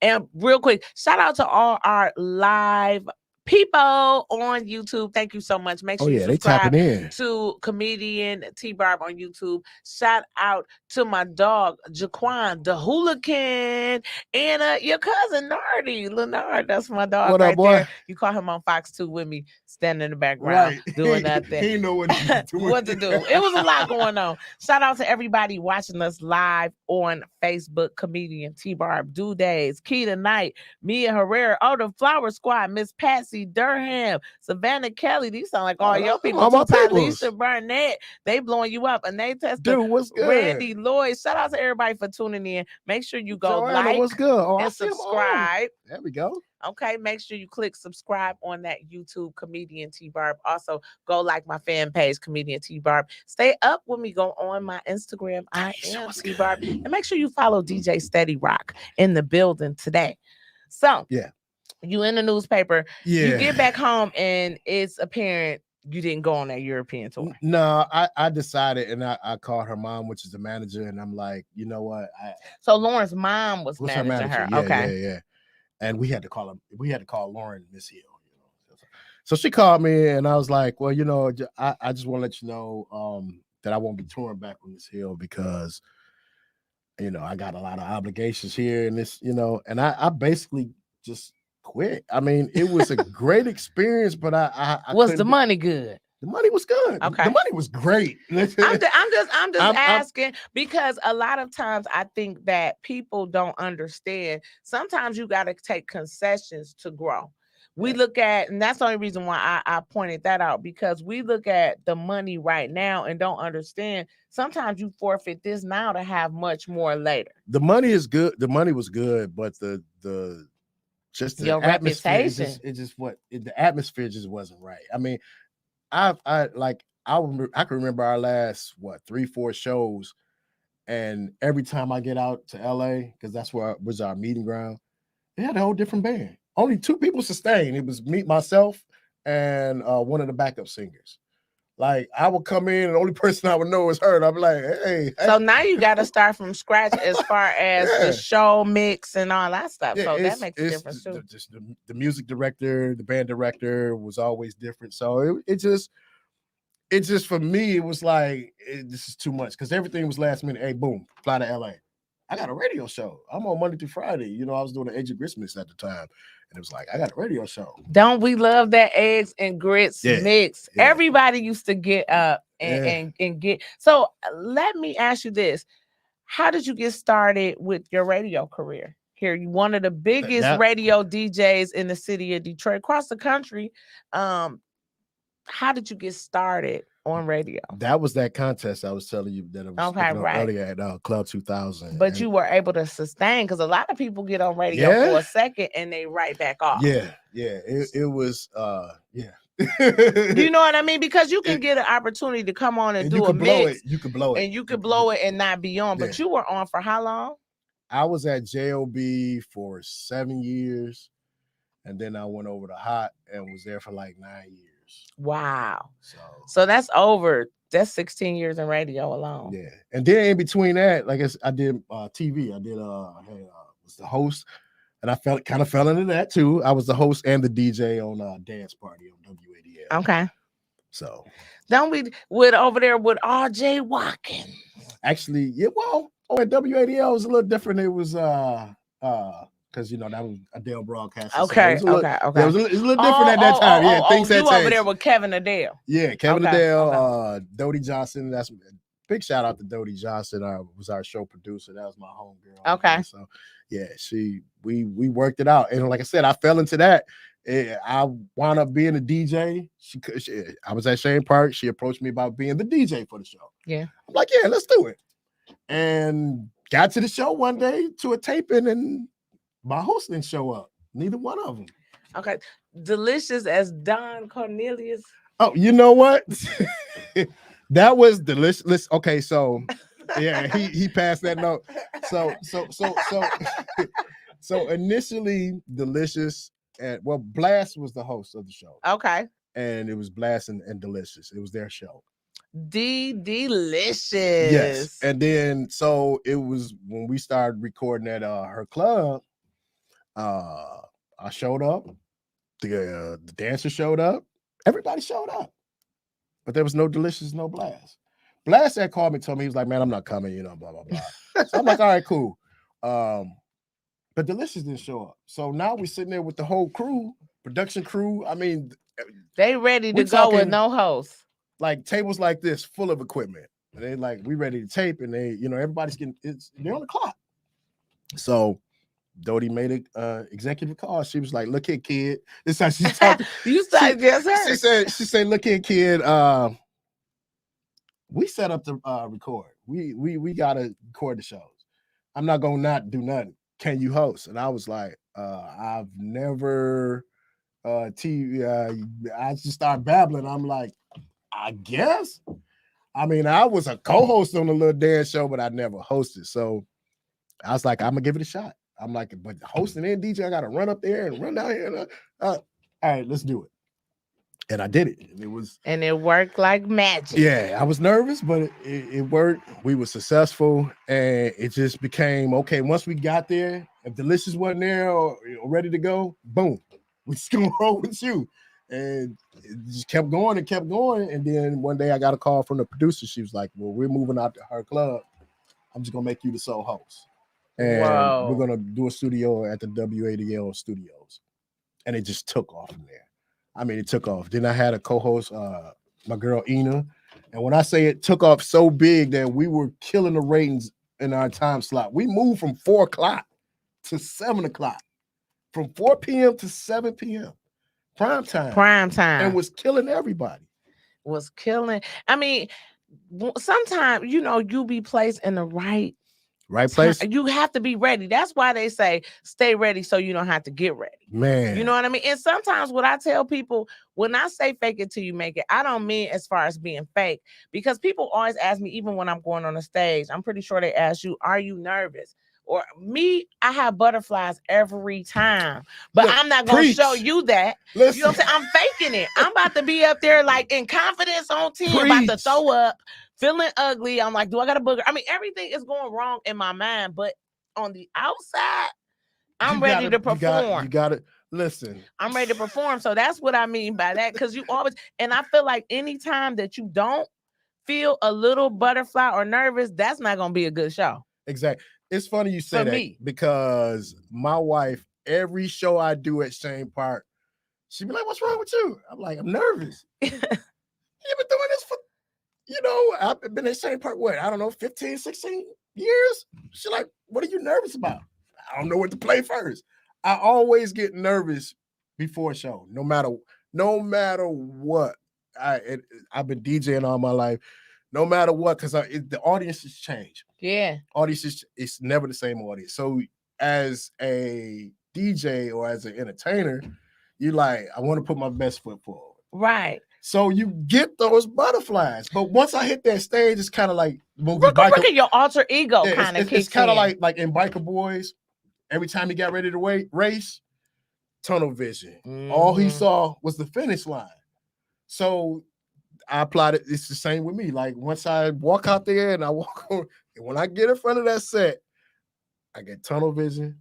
And real quick, shout out to all our live people on YouTube. Thank you so much. Make sure you subscribe to comedian T-Barb on YouTube. Shout out to my dog Jaquan the Hooligan and your cousin Nardi Leonard. That's my dog. What right up, boy? there. You call him on Fox 2 with me, standing in the background doing nothing. He know what to do. It was a lot going on. Shout out to everybody watching us live on Facebook. Comedian T-Barb, Do Days, Keita Knight, Mia Herrera, the Flower Squad, Miss Patsy Durham, Savannah Kelly. These sound like all your people. Alicia Burnett, they blowing you up. And they test Dude, what's good? Randy Lloyd. Shout out to everybody for tuning in. Make sure you go Joanna, what's good? And subscribe. There we go. Okay, make sure you click subscribe on that YouTube, Comedian T-Barb. Also, go like my fan page, Comedian T-Barb. Stay up with me. Go on my Instagram. I am T-Barb. And make sure you follow DJ Steady Rock in the building today. So, yeah, you in the newspaper. Yeah. You get back home and it's apparent you didn't go on that European tour. No, I decided, and I called her mom, which is the manager, and I'm like, you know what? So Lauren's mom was managing her. Yeah, okay. Yeah. And we had to call Lauren Miss Hill, So she called me and I was like, well, I just want to let you know that I won't be touring back with Miss Hill because, I got a lot of obligations here and this, and I basically just quit. I mean, it was a great experience, but I was the money good? The money was good. Okay. The money was great. I'm just asking because a lot of times I think that people don't understand. Sometimes you got to take concessions to grow. We look at, and that's the only reason why I pointed that out, because we look at the money right now and don't understand. Sometimes you forfeit this now to have much more later. The money is good. The money was good, but the your reputation, the atmosphere just wasn't right. I mean, I can remember our last 3-4 shows, and every time I get out to LA, because that's where was our meeting ground, they had a whole different band. Only 2 people sustained. It was myself, and one of the backup singers. Like I would come in, and the only person I would know was her. And I'd be like, hey. So now you got to start from scratch as far as the show mix and all that stuff. So that makes a difference too. The music director, the band director was always different. So it just for me, it was like, this is too much because everything was last minute. Hey, boom, fly to LA. I got a radio show. I'm on Monday through Friday. I was doing the Eggs and Grits mix at the time. And it was like, I got a radio show. Don't we love that eggs and grits mix? Yeah. Everybody used to get up and get. So let me ask you this. How did you get started with your radio career? Here, you one of the biggest radio DJs in the city of Detroit, across the country. how did you get started on radio? That was that contest I was telling you that I was Okay, speaking on right. earlier at Club 2000. But And you were able to sustain because a lot of people get on radio yeah, for a second and they right back off. yeah, it was yeah. Do you know what I mean? Because you can It- get an opportunity to come on and and you do a could blow mix it. You could blow it. and you could blow it and not be on. But Yeah. you were on for how long? I was at JOB for 7 years, and then I went over to Hot and was there for like 9 years. Wow. So So that's 16 years in radio alone. yeah, and then in between that, like I did TV. I did was the host, and I kind of fell into that too. I was the host and the DJ on Dance Party on WADL. Okay. So Don't we with over there with RJ Watkins? actually, yeah, well, at WADL it was a little different. It was because you know that was Adele broadcast. Okay, it was a little, okay. Yeah, it was a little different at that time. Things had you changed. over there with Kevin Adele. Yeah, Kevin Okay, Adele, Dodie Johnson. That's big shout out to Dodie Johnson. Was our show producer. That was my homegirl. Okay. So yeah, we worked it out. And like I said, I fell into that. I wound up being a DJ. I was at Shane Park. She approached me about being the DJ for the show. Yeah. I'm like, yeah, let's do it. And got to the show one day to a taping, and my host didn't show up. Neither one of them. Okay. Delicious as Don Cornelius. Oh, you know what? That was delicious. Okay, so yeah, he passed that note. So so initially Delicious Blast was the host of the show. Okay. And it was Blast and Delicious. It was their show. Delicious. Yes. And then so it was when we started recording at her club. I showed up. The dancer showed up. Everybody showed up. But there was no Delicious, no Blast. Blast had called me, told me, he was like, man, I'm not coming, blah, blah, blah. So I'm like, all right, cool. But Delicious didn't show up. So now we're sitting there with the whole crew, production crew. I mean, they ready to go with no host. Like tables like this, full of equipment. And they like, we ready to tape, and they, everybody's they're on the clock. So Dodie made a executive call. She was like, look here, kid. This is how she talked. You started just her. She said, look here, kid. We set up to record. We gotta record the shows. I'm not gonna not do nothing. Can you host? And I was like, I've never I just started babbling. I'm like, I guess. I mean, I was a co-host on the little dance show, but I never hosted. So I was like, I'm gonna give it a shot. I'm like, but hosting and DJ, I gotta run up there and run down here. And, all right, let's do it. And I did it. And it worked like magic. Yeah, I was nervous, but it worked. We were successful, and it just became okay. Once we got there, if Delicious wasn't there or ready to go, boom, we just gonna roll with you. And it just kept going and kept going. And then one day I got a call from the producer. She was like, well, we're moving out to her club. I'm just gonna make you the sole host. And we're gonna do a studio at the WADL studios. And it just took off from there. I mean, it took off. Then I had a co-host, my girl Ina. And when I say it took off so big that we were killing the ratings in our time slot, we moved from 4 o'clock to 7 o'clock, from 4 p.m. to 7 p.m. Prime time. And was killing everybody. Was killing. I mean, sometimes, you be placed in the right place. You have to be ready. That's why they say stay ready so you don't have to get ready. Man. You know what I mean? And sometimes what I tell people, when I say fake it till you make it, I don't mean as far as being fake, because people always ask me, even when I'm going on a stage, I'm pretty sure they ask you, are you nervous? Or me, I have butterflies every time, but I'm not going to show you that. Listen. You know what I'm saying? I'm faking it. I'm about to be up there like in confidence on 10, about to throw up, feeling ugly. I'm like, do I got a booger? I mean, everything is going wrong in my mind, but on the outside, I'm ready to perform. You got it. Listen. I'm ready to perform. So that's what I mean by that. Because you always, and I feel like anytime that you don't feel a little butterfly or nervous, that's not going to be a good show. Exactly. It's funny you say that because my wife, every show I do at Shane Park, she'd be like, what's wrong with you? I'm like, I'm nervous. You've been doing this for, I've been at Shane Park, 15, 16 years? She's like, what are you nervous about? I don't know what to play first. I always get nervous before a show, no matter what. I've been DJing all my life, no matter what, because the audiences change. Yeah. Audiences, it's never the same audience. So as a DJ or as an entertainer, you like, I want to put my best foot forward. Right. So you get those butterflies. But once I hit that stage, it's kind of like movie Look at your alter ego kind of kicks it's kind of in. like in Biker Boys. Every time he got ready to race, tunnel vision. All he saw was the finish line. So I applied it. It's the same with me. Like once I walk out there and I walk on, and when I get in front of that set, I get tunnel vision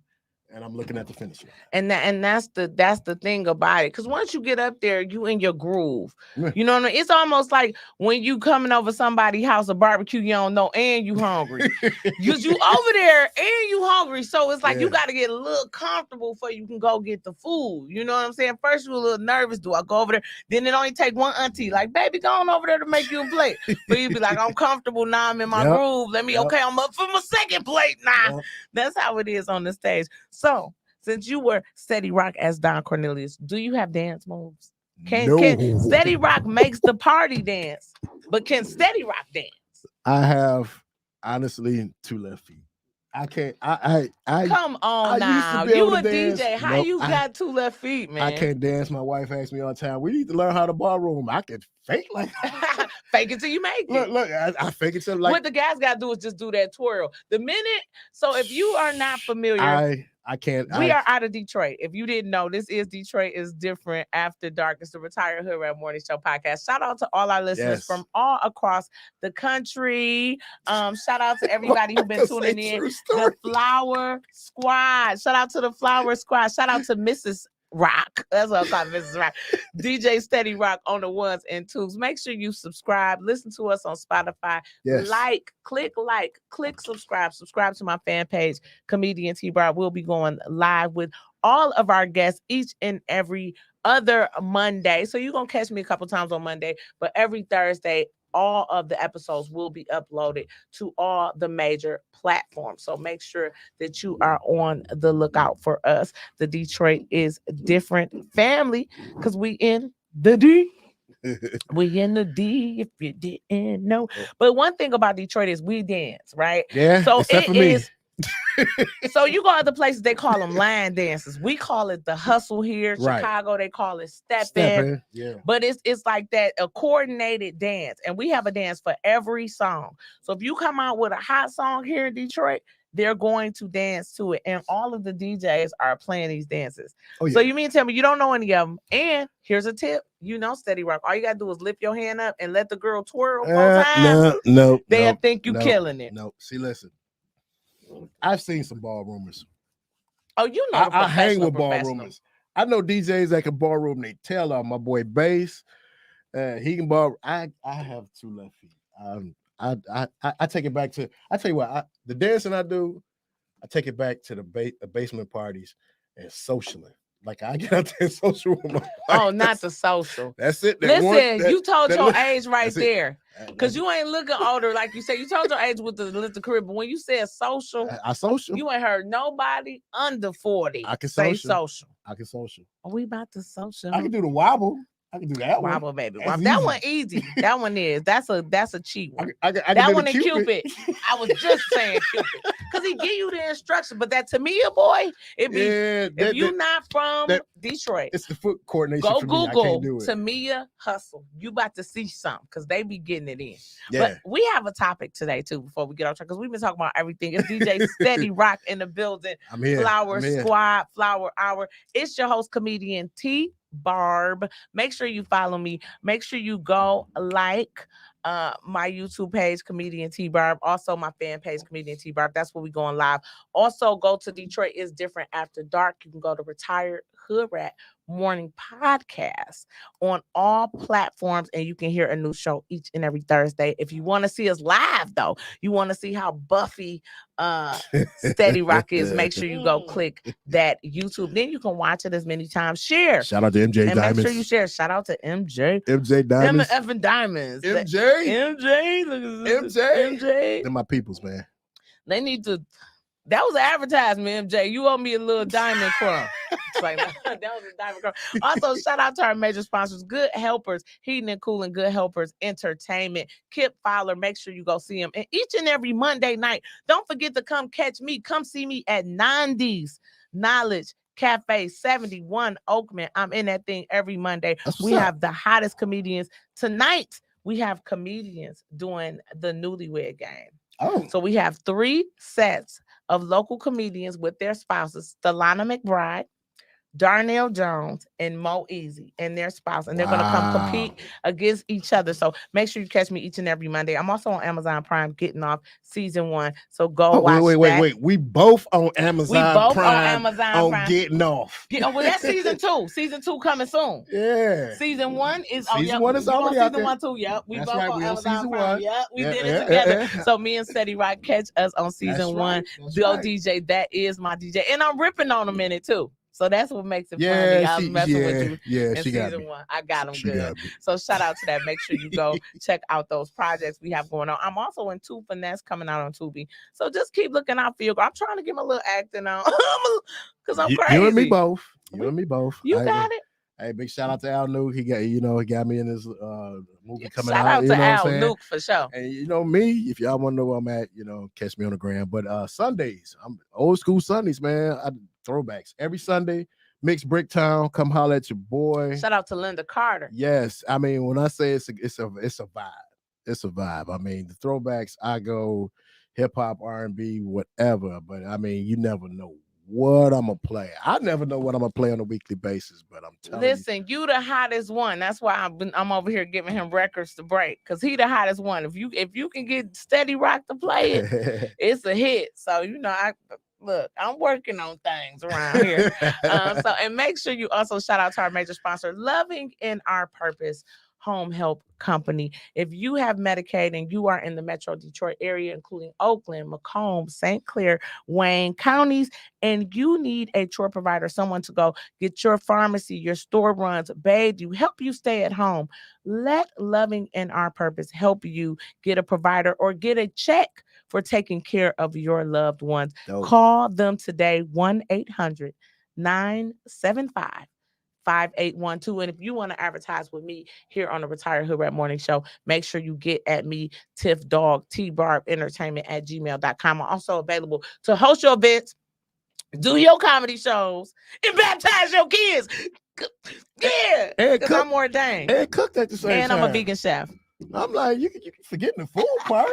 and I'm looking at the finish line. And that's the thing about it. Because once you get up there, you in your groove. You know what I mean? It's almost like when you coming over somebody's house, a barbecue you don't know, and you hungry. you over there and you hungry. So it's like you got to get a little comfortable before you can go get the food. You know what I'm saying? First you're a little nervous. Do I go over there? Then it only take one auntie, like, baby, go on over there to make you a plate. But you be like, I'm comfortable now. I'm in my groove. Okay, I'm up for my second plate now. That's how it is on the stage. So since you were Steady Rock as Don Cornelius, do you have dance moves? Can Steady Rock makes the party dance, but can Steady Rock dance? I have honestly 2 left feet. I can't. I come on now. You a DJ? How you got 2 left feet, man? I can't dance. My wife asks me all the time. We need to learn how to ballroom. I can fake like fake it till you make it. Look, I fake it till like. What the guys got to do is just do that twirl. The minute. So if you are not familiar, I can't. We are out of Detroit. If you didn't know, this is Detroit is Different After Dark. It's the Retired Hoodrat Morning Show podcast. Shout out to all our listeners from all across the country. Shout out to everybody who's been tuning in. The Flower Squad. Shout out to the Flower Squad. Shout out to Mrs. Rock. That's what I'm calling Mrs. Rock. DJ Steady Rock on the ones and twos. Make sure you subscribe. Listen to us on Spotify. Yes. Click subscribe. Subscribe to my fan page, Comedian T-Bar. We'll be going live with all of our guests each and every other Monday. So you're going to catch me a couple times on Monday, but every Thursday, all of the episodes will be uploaded to all the major platforms. So make sure that you are on the lookout for us. The Detroit is Different family, because we in the D. We in the D, if you didn't know. But one thing about Detroit is we dance, right? Yeah. So except for me. So you go other places, they call them line dances. We call it the hustle here. Right. Chicago, they call it stepping. Yeah. But it's like that, a coordinated dance. And we have a dance for every song. So if you come out with a hot song here in Detroit, they're going to dance to it. And all of the DJs are playing these dances. Oh, yeah. So you mean to tell me you don't know any of them? And here's a tip. You know Steady Rock. All you got to do is lift your hand up and let the girl twirl 4 times. No. They'll think you killing it. No. See, listen. I've seen some ballroomers. Oh, you know, I hang with ballroomers. I know DJs that can ballroom. They tell my boy Bass, he can ball. I have 2 left feet. I take it back to. I tell you what, the dancing I do, I take it back to the basement parties and socialing. Like I get out there and social with my Oh, not the social. That's it. Listen, you told your age right there. Because you ain't looking older, like you said. You told your age with the career, but when you said social, I social. You ain't heard nobody under 40 I can say social. I can social. Are we about to social? I can do the wobble. I can do that wobble, one. Baby. Wobble. That one easy. That one is. That's a cheat one. I that one in Cupid. I was just saying Cupid. Because he give you the instruction. But that Tamia boy, if you're not from Detroit, it's the foot coordination. Go for Google me. I can't do it. Tamia Hustle. You about to see something because they be getting it in. Yeah. But we have a topic today too before we get off track, because we've been talking about everything. It's DJ Steady Rock in the building. I'm here. Flower Squad, Flower Hour. It's your host, Comedian T. Barb. Make sure you follow me. Make sure you go like my YouTube page, Comedian T Barb. Also my fan page, Comedian T Barb. That's where we going live. Also go to Detroit is Different After Dark. You can go to Retired Hoodrat Morning Podcast on all platforms, and you can hear a new show each and every Thursday. If you want to see us live, though, you want to see how Buffy Steady Rock is, make sure you go click that YouTube. Then you can watch it as many times. Share. Shout out to MJ and Diamonds. Make sure you share. Shout out to MJ. MJ Diamonds. Them effing diamonds. MJ. MJ. MJ. They're my peoples, man. They need to. That was an advertisement, MJ. You owe me a little diamond crumb. It's like, that was a diamond crumb. Also, shout out to our major sponsors, Good Helpers, Heating and Cooling, Good Helpers Entertainment, Kip Fowler. Make sure you go see him. And each and every Monday night, don't forget to come catch me. Come see me at 90s Knowledge Cafe 71 Oakman. I'm in that thing every Monday. We have the hottest comedians. Tonight, we have comedians doing the Newlywed Game. Oh. So we have 3 sets of local comedians with their spouses, Stelana McBride, Darnell Jones, and Mo Easy and their spouse. And they're going to come compete against each other. So make sure you catch me each and every Monday. I'm also on Amazon Prime getting off season 1. So go watch that. Wait. We both on Amazon Prime on Getting Off. Well, that's season 2. Season 2 coming soon. Yeah. Season 1 is season 1 is already out there. Season 1 too. Yep. We that's both right. on We Amazon season Prime. 1. Yep. We did it together. So me and Steady Rock catch us on season 1. Bill DJ, that is my DJ. And I'm ripping on him in it too. So that's what makes it funny. I was messing with you. Yeah, in she got season me. 1. I got him good. So shout out to that. Make sure you go check out those projects we have going on. I'm also in Two Finesse coming out on Tubi. So just keep looking out for you. I'm trying to get my little acting on because I'm crazy. You and me both. You and me both. You got it. Hey, big shout out to Al Nuke. He got me in this movie coming out. Shout out to Al Nuke for sure. And me, if y'all want to know where I'm at, catch me on the gram. But Sundays, I'm old school Sundays, man. Throwbacks every Sunday. Mixed Brick Town, come holler at your boy. Shout out to Linda Carter. Yes, I mean when I say it's a vibe, it's a vibe. I mean the throwbacks, I go hip hop, R&B, whatever. But I mean you never know what I'm gonna play. I never know what I'm gonna play on a weekly basis. But I'm telling Listen, you the hottest one. That's why I'm over here giving him records to break because he the hottest one. If you can get Steady Rock to play it, it's a hit. So Look, I'm working on things around here. And make sure you also shout out to our major sponsor, Loving in Our Purpose Home Help Company. If you have Medicaid and you are in the Metro Detroit area, including Oakland, Macomb, St. Clair, Wayne counties, and you need a chore provider, someone to go get your pharmacy, your store runs, bathe you, help you stay at home, let Loving in Our Purpose help you get a provider or get a check for taking care of your loved ones. Call them today, 1-800-975-5812. And if you want to advertise with me here on the Retired Hood Rat Morning Show, make sure you get at me, Tiff Dog, T-Barb Entertainment at gmail.com. I'm also available to host your events, do your comedy shows, and baptize your kids. Yeah, because I'm ordained. And cooked at the same time. And I'm a vegan chef. I'm like, you forgetting the food part.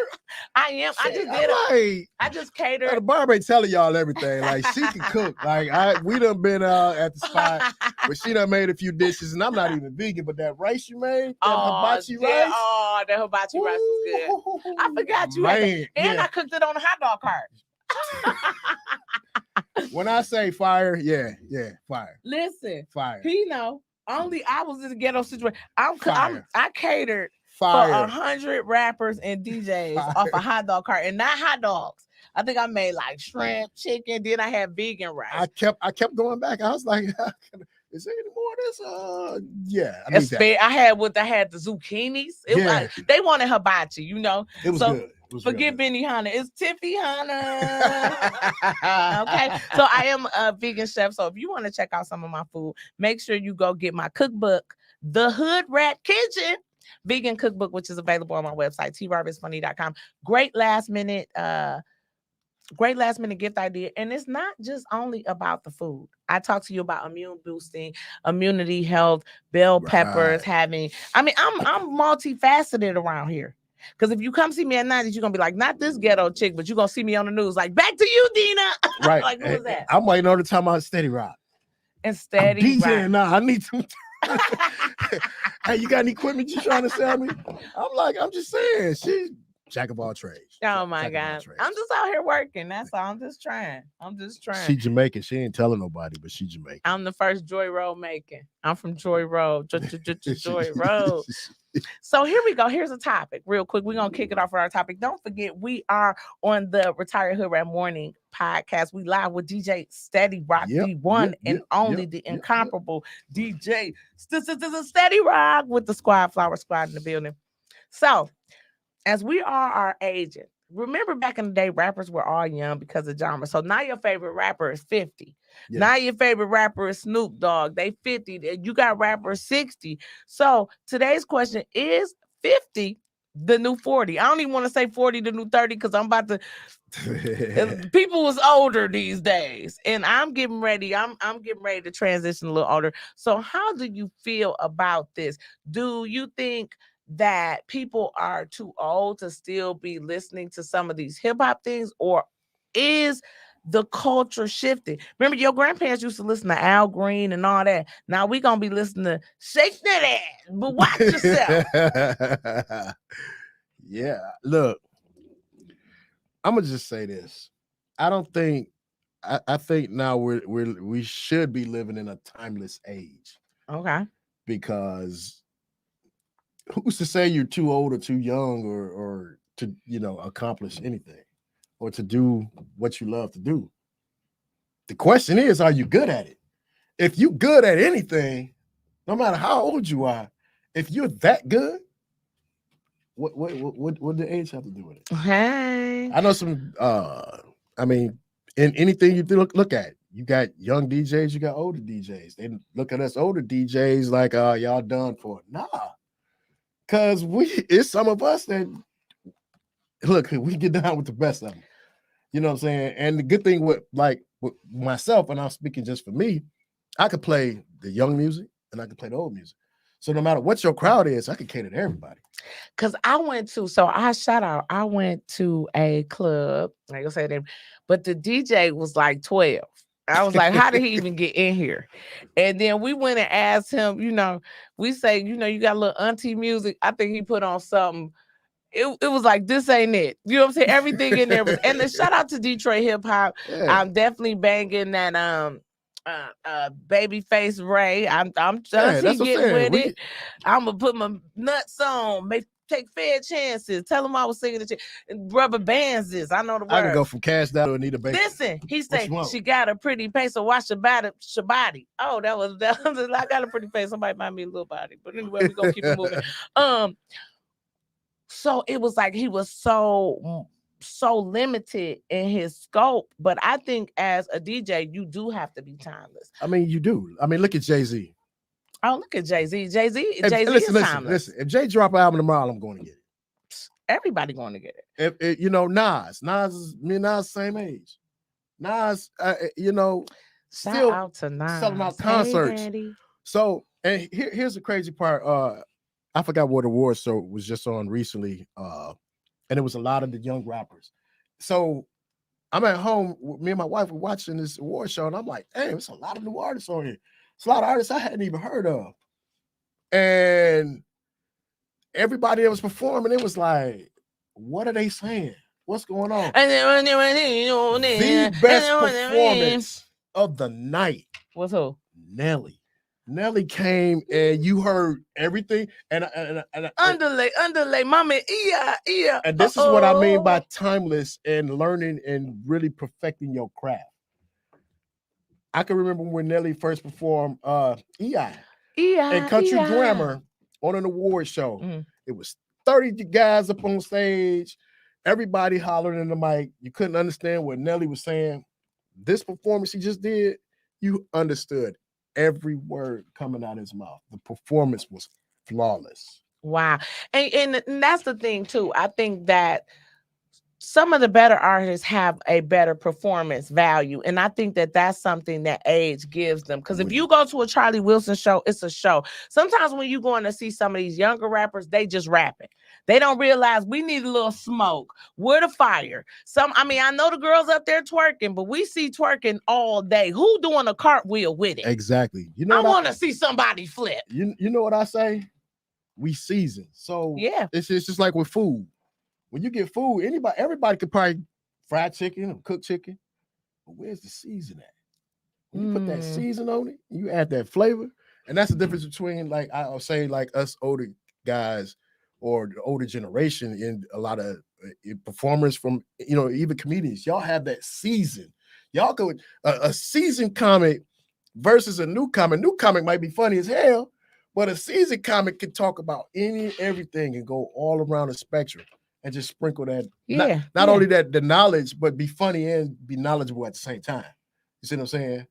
I am. I just did it. I just catered. The barber ain't telling y'all everything. Like she can cook. Like we done been at the spot, but she done made a few dishes, and I'm not even vegan. But that rice you made, that hibachi rice. Oh, that hibachi rice was good. I forgot you had that. And I cooked it on a hot dog cart. When I say fire, yeah, fire. Listen, fire. He know. Only I was in a ghetto situation. I catered. Fire. For 100 rappers and DJs off a hot dog cart, and not hot dogs. I think I made like shrimp, chicken. Then I had vegan rice. I kept going back. I was like, is there any more of this? Yeah. I had the zucchinis. It was like, they wanted hibachi, It was good. Forget Benny Hanna. It's Tiffy Hanna. Okay. So I am a vegan chef. So if you want to check out some of my food, make sure you go get my cookbook, The Hoodrat Kitchen. Vegan cookbook, which is available on my website, tbarbisfunny.com. Great last minute gift idea. And it's not just only about the food. I talk to you about immune boosting, immunity health, bell peppers, I'm multifaceted around here. Because if you come see me at 90s, you're gonna be like, not this ghetto chick, but you're gonna see me on the news, like, back to you, Dina. Right. Like, who was that? I'm waiting on the time about Steady Rock. And Steady I'm DJing now. I need some. Hey, you got any equipment you trying to sell me? I'm just saying, she's jack of all trades. Oh my God. I'm just out here working. That's all. I'm just trying. She Jamaican. She ain't telling nobody, but she Jamaican. I'm the first Joy Road making. I'm from Joy Road. Joy Road. So here we go. Here's a topic real quick. We're going to kick it off with our topic. Don't forget, we are on the Retired Hood Rat Morning podcast. We live with DJ Steady Rock, the one and only, the incomparable DJ Steady Rock with the Squad Flower Squad in the building. So as we are our agent, remember back in the day, rappers were all young because of genre. So now your favorite rapper is 50. Yeah. Now your favorite rapper is Snoop Dogg. They 50. You got rappers 60. So today's question is 50 the new 40. I don't even want to say 40 the new 30 because I'm about to people was older these days. And I'm getting ready. I'm getting ready to transition a little older. So how do you feel about this? Do you think that people are too old to still be listening to some of these hip hop things, or is the culture shifting? Remember, your grandparents used to listen to Al Green and all that. Now we gonna be listening to Shake That Ass, but watch yourself. Yeah, look, I'm gonna just say this. I don't think. I think now we should be living in a timeless age Okay. because who's to say you're too old or too young or to accomplish anything or to do what you love to do. The question is, are you good at it? If you're good at anything, no matter how old you are, if you're that good, what the age have to do with it? Hey. I know some. I mean, in anything you do, look at, you got young DJs, you got older DJs. They look at us older DJs like, y'all done for it. Nah, because it's some of us that look, we get down with the best of them. You know what I'm saying? And the good thing with myself, and I'm speaking just for me, I could play the young music and I could play the old music. So no matter what your crowd is, I can cater to everybody. Cause I went to, I went to a club, like I said, but the DJ was like 12. I was like, how did he even get in here? And then we went and asked him, we say, you got a little auntie music. I think he put on something. It was like, this ain't it. You know what I'm saying? Everything in there was, and the shout out to Detroit hip hop. Yeah. I'm definitely banging that Babyface Ray. I'm Yeah, that's what I'm getting saying. with it. I'm gonna put my nuts on, make take fair chances. Tell him I was singing the shit. Rubber bands is, I know the word. I can go from Cash Down to Anita Baker. Listen, he said she got a pretty face, so watch your body. Oh, that was I got a pretty face. Somebody might be a little body, but anyway, we're gonna keep it moving. So it was like he was so limited in his scope. But I think as a DJ, you do have to be timeless. I mean, you do. I mean, look at Jay-Z. Oh, look at Jay-Z. Jay-Z is timeless. Listen. If Jay drop an album tomorrow, I'm going to get it. Everybody going to get it. If Nas is me and Nas same age. Nas, Shout out to Nas. Selling out concerts. Hey, so, and here's the crazy part. I forgot what award show was just on recently, and it was a lot of the young rappers. So I'm at home, me and my wife were watching this award show, and I'm like, damn, it's a lot of new artists on here. It's a lot of artists I hadn't even heard of. And everybody that was performing, it was like, what are they saying? What's going on? The best performance of the night. What's who? Nelly. Nelly came and you heard everything. And underlay, mama, yeah. And this is what I mean by timeless and learning and really perfecting your craft. I can remember when Nelly first performed EI and Country Grammar on an award show. Mm-hmm. It was 30 guys up on stage, everybody hollering in the mic. You couldn't understand what Nelly was saying. This performance he just did, you understood every word coming out of his mouth. The performance was flawless. Wow. And that's the thing too. I think that some of the better artists have a better performance value. And I think that that's something that age gives them. Because if you go to a Charlie Wilson show, it's a show. Sometimes when you're going to see some of these younger rappers, they just rapping. They don't realize we need a little smoke. Where the fire? I know the girls up there twerking, but we see twerking all day. Who doing a cartwheel with it? Exactly. I want to see somebody flip. You know what I say? We season. So yeah, it's just like with food. When you get food, everybody could probably fry chicken or cook chicken, but where's the season at? When you put that season on it, you add that flavor, and that's the difference between, like I'll say, like us older guys or the older generation and a lot of performers from even comedians. Y'all have that season. Y'all go a seasoned comic versus a new comic. New comic might be funny as hell, but a seasoned comic can talk about everything and go all around the spectrum. and just sprinkle that. Yeah. Not only that the knowledge, but be funny and be knowledgeable at the same time. You see what I'm saying?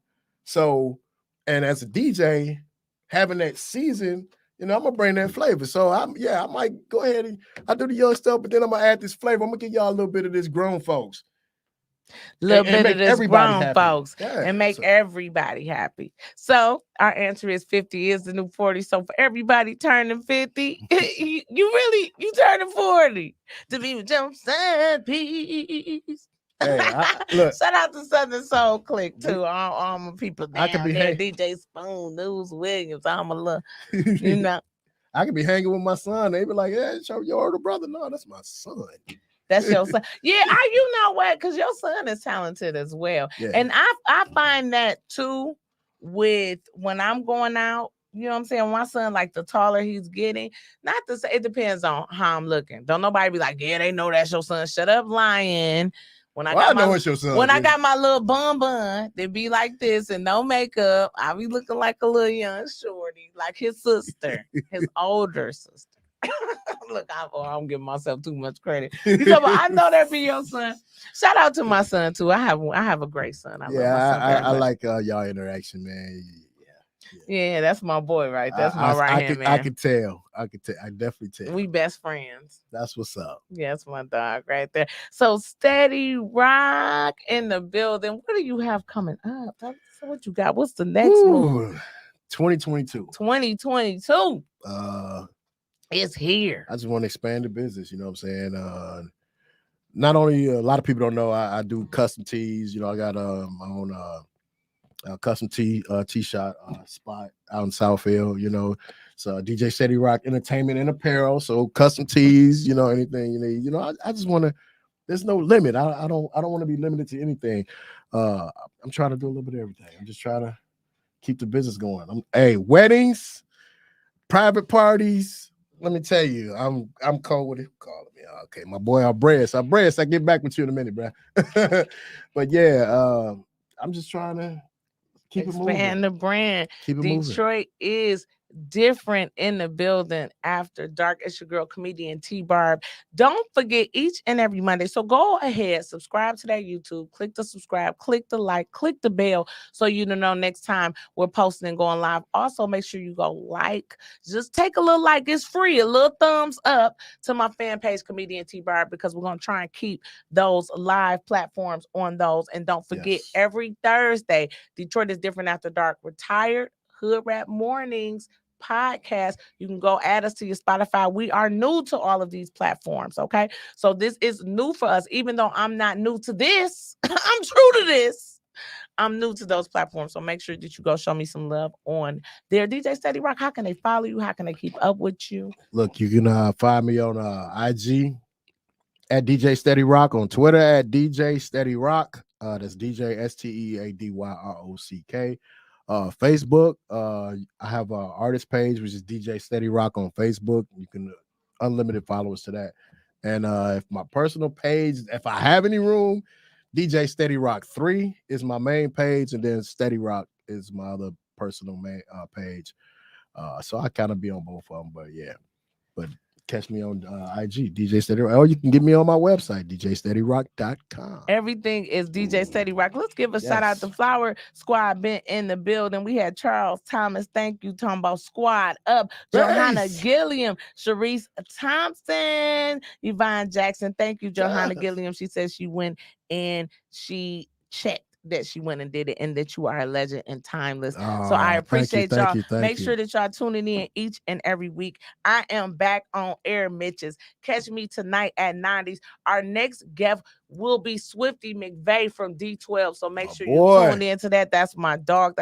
So, and as a DJ, having that season, I'm gonna bring that flavor. So I might go ahead and I do the young stuff, but then I'm gonna add this flavor. I'm gonna give y'all a little bit of this grown folks. Little bit make of this everybody grown happy. folks and make everybody happy. So our answer is 50 is the new 40. So for everybody turning 50, you turning 40 to be with your son, peace. Hey, look. Shout out to Southern Soul Click too. All my people down I could be there. DJ Spoon, News Williams. I'm a little, I could be hanging with my son. They be like, "Yeah, show your older brother." No, that's my son. That's your son. Yeah, you know what? Because your son is talented as well. Yeah. And I find that too with when I'm going out. You know what I'm saying? My son, like the taller he's getting, not to say it depends on how I'm looking. Don't nobody be like, yeah, they know that's your son. Shut up, lying. When I know it's your son. When I got my little bun, they be like this and no makeup. I be looking like a little young shorty, like his sister, his older sister. Look, I'm giving myself too much credit. I know that be your son. Shout out to my son too. I have a great son. I love my son very much. I like y'all interaction, man. Yeah, that's my boy, right? That's my right hand man. I could tell. I definitely tell. We best friends. That's what's up. Yeah, that's my dog right there. So Steady Rock in the building. What do you have coming up? So what you got? What's the next move? 2022. 2022. It's here. I just want to expand the business. You know what I'm saying? Not only a lot of people don't know I do custom tees. I got my own custom t-shirt spot out in Southfield. It's DJ Steady Rock Entertainment and Apparel. So custom tees. Anything you need. I just want to. There's no limit. I don't want to be limited to anything. I'm trying to do a little bit of everything. I'm just trying to keep the business going. Weddings, private parties. Let me tell you, I'm cold with it. Calling me. Okay, my boy Abreas. I'll get back with you in a minute, bro. But yeah, I'm just trying to expand the brand. Keep it Detroit is different in the building after dark. It's your girl comedian T-Barb. Don't forget each and every Monday. So go ahead, subscribe to that YouTube, click the subscribe, click the like, click the bell so you know next time we're posting and going live. Also make sure you go like, just take a little like, it's free, a little thumbs up to my fan page comedian T-Barb, because we're going to try and keep those live platforms on those. And don't forget, every Thursday Detroit is different after dark. Retired Hoodrat Mornings podcast. You can go add us to your Spotify. We are new to all of these platforms. Okay. So this is new for us. Even though I'm not new to this, I'm true to this. I'm new to those platforms. So make sure that you go show me some love on there. DJ Steady Rock, how can they follow you? How can they keep up with you? Look, you can find me on IG at DJ Steady Rock, on Twitter at DJ Steady Rock. That's DJ STEADYROCK. Facebook, I have an artist page, which is DJ Steady Rock on Facebook. You can unlimited followers to that. And if my personal page, if I have any room, DJ Steady Rock 3 is my main page, and then Steady Rock is my other personal main page. So I kind of be on both of them, but yeah. But catch me on IG, DJ Steady Rock, or you can get me on my website, djsteadyrock.com. Everything is DJ Steady Rock. Let's give a shout out to Flower Squad been in the building. We had Charles Thomas. Thank you, talking about Squad Up. Johanna Gilliam, Sharice Thompson, Yvonne Jackson. Thank you, Johanna Gilliam. She says she went and she checked that she went and did it, and that you are a legend and timeless. So I appreciate y'all. Make sure that y'all tuning in each and every week. I am back on air, Mitches. Catch me tonight at 90s. Our next guest will be Swifty McVeigh from D12. So make sure you tune into that. That's my dog.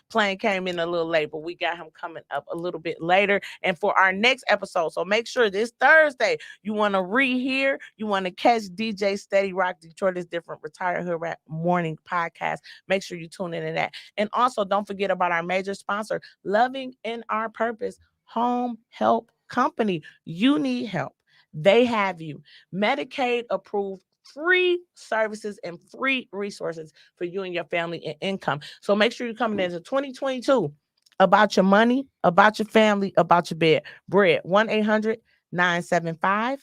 Plane came in a little late, but we got him coming up a little bit later. And for our next episode, so make sure this Thursday you want to rehear, you want to catch DJ Steady Rock, Detroit is Different, Retired Hoodrat Morning podcast. Make sure you tune in to that. And also don't forget about our major sponsor, Loving in Our Purpose Home Help Company. You need help, they have you. Medicaid approved, free services and free resources for you and your family and income. So make sure you're coming into 2022 about your money, about your family, about your bread. 1-800-975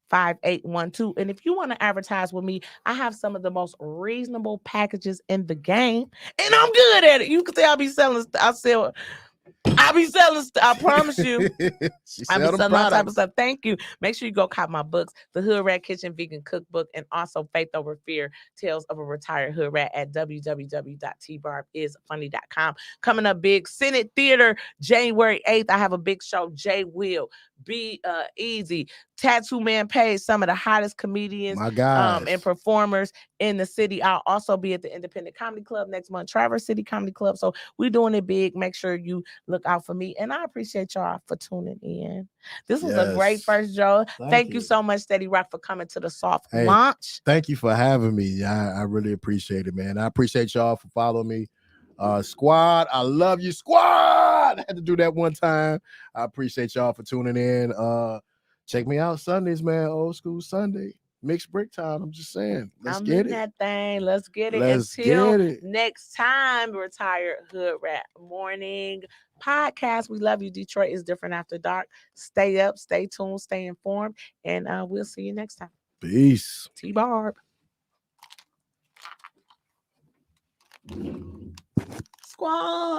5812. And if you want to advertise with me, I have some of the most reasonable packages in the game, and I'm good at it. You can tell I be selling. I be selling. I promise you. She I be sell them selling all type of products. stuff. Thank you. Make sure you go cop my books, the Hood Rat Kitchen Vegan Cookbook, and also Faith Over Fear, Tales of a Retired Hood Rat at www.tbarbisfunny.com. Coming up big, Senate Theater, January 8th. I have a big show. Jay Will, Be Easy, Tattoo Man Page, some of the hottest comedians My guys. and performers in the city. I'll also be at the Independent Comedy Club next month, Traverse City Comedy Club. So we're doing it big. Make sure you look out for me. And I appreciate y'all for tuning in. This was a great Yes. first show. Thank you you. so much, Steady Rock, for coming to the soft Hey, launch. Thank you for having me. I really appreciate it, man. I appreciate y'all for following me. Squad, I love you, squad. I had to do that one time. I appreciate y'all for tuning in. Check me out Sundays, man. Old School Sunday. Mixed Brick Time. I'm just saying. Let's I'm get in it. that thing. Let's get it. Let's Until get it. next time, Retired Hood Rat Morning Podcast. We love you. Detroit is different after dark. Stay up, stay tuned, stay informed, and we'll see you next time. Peace. T-Barb. Squad.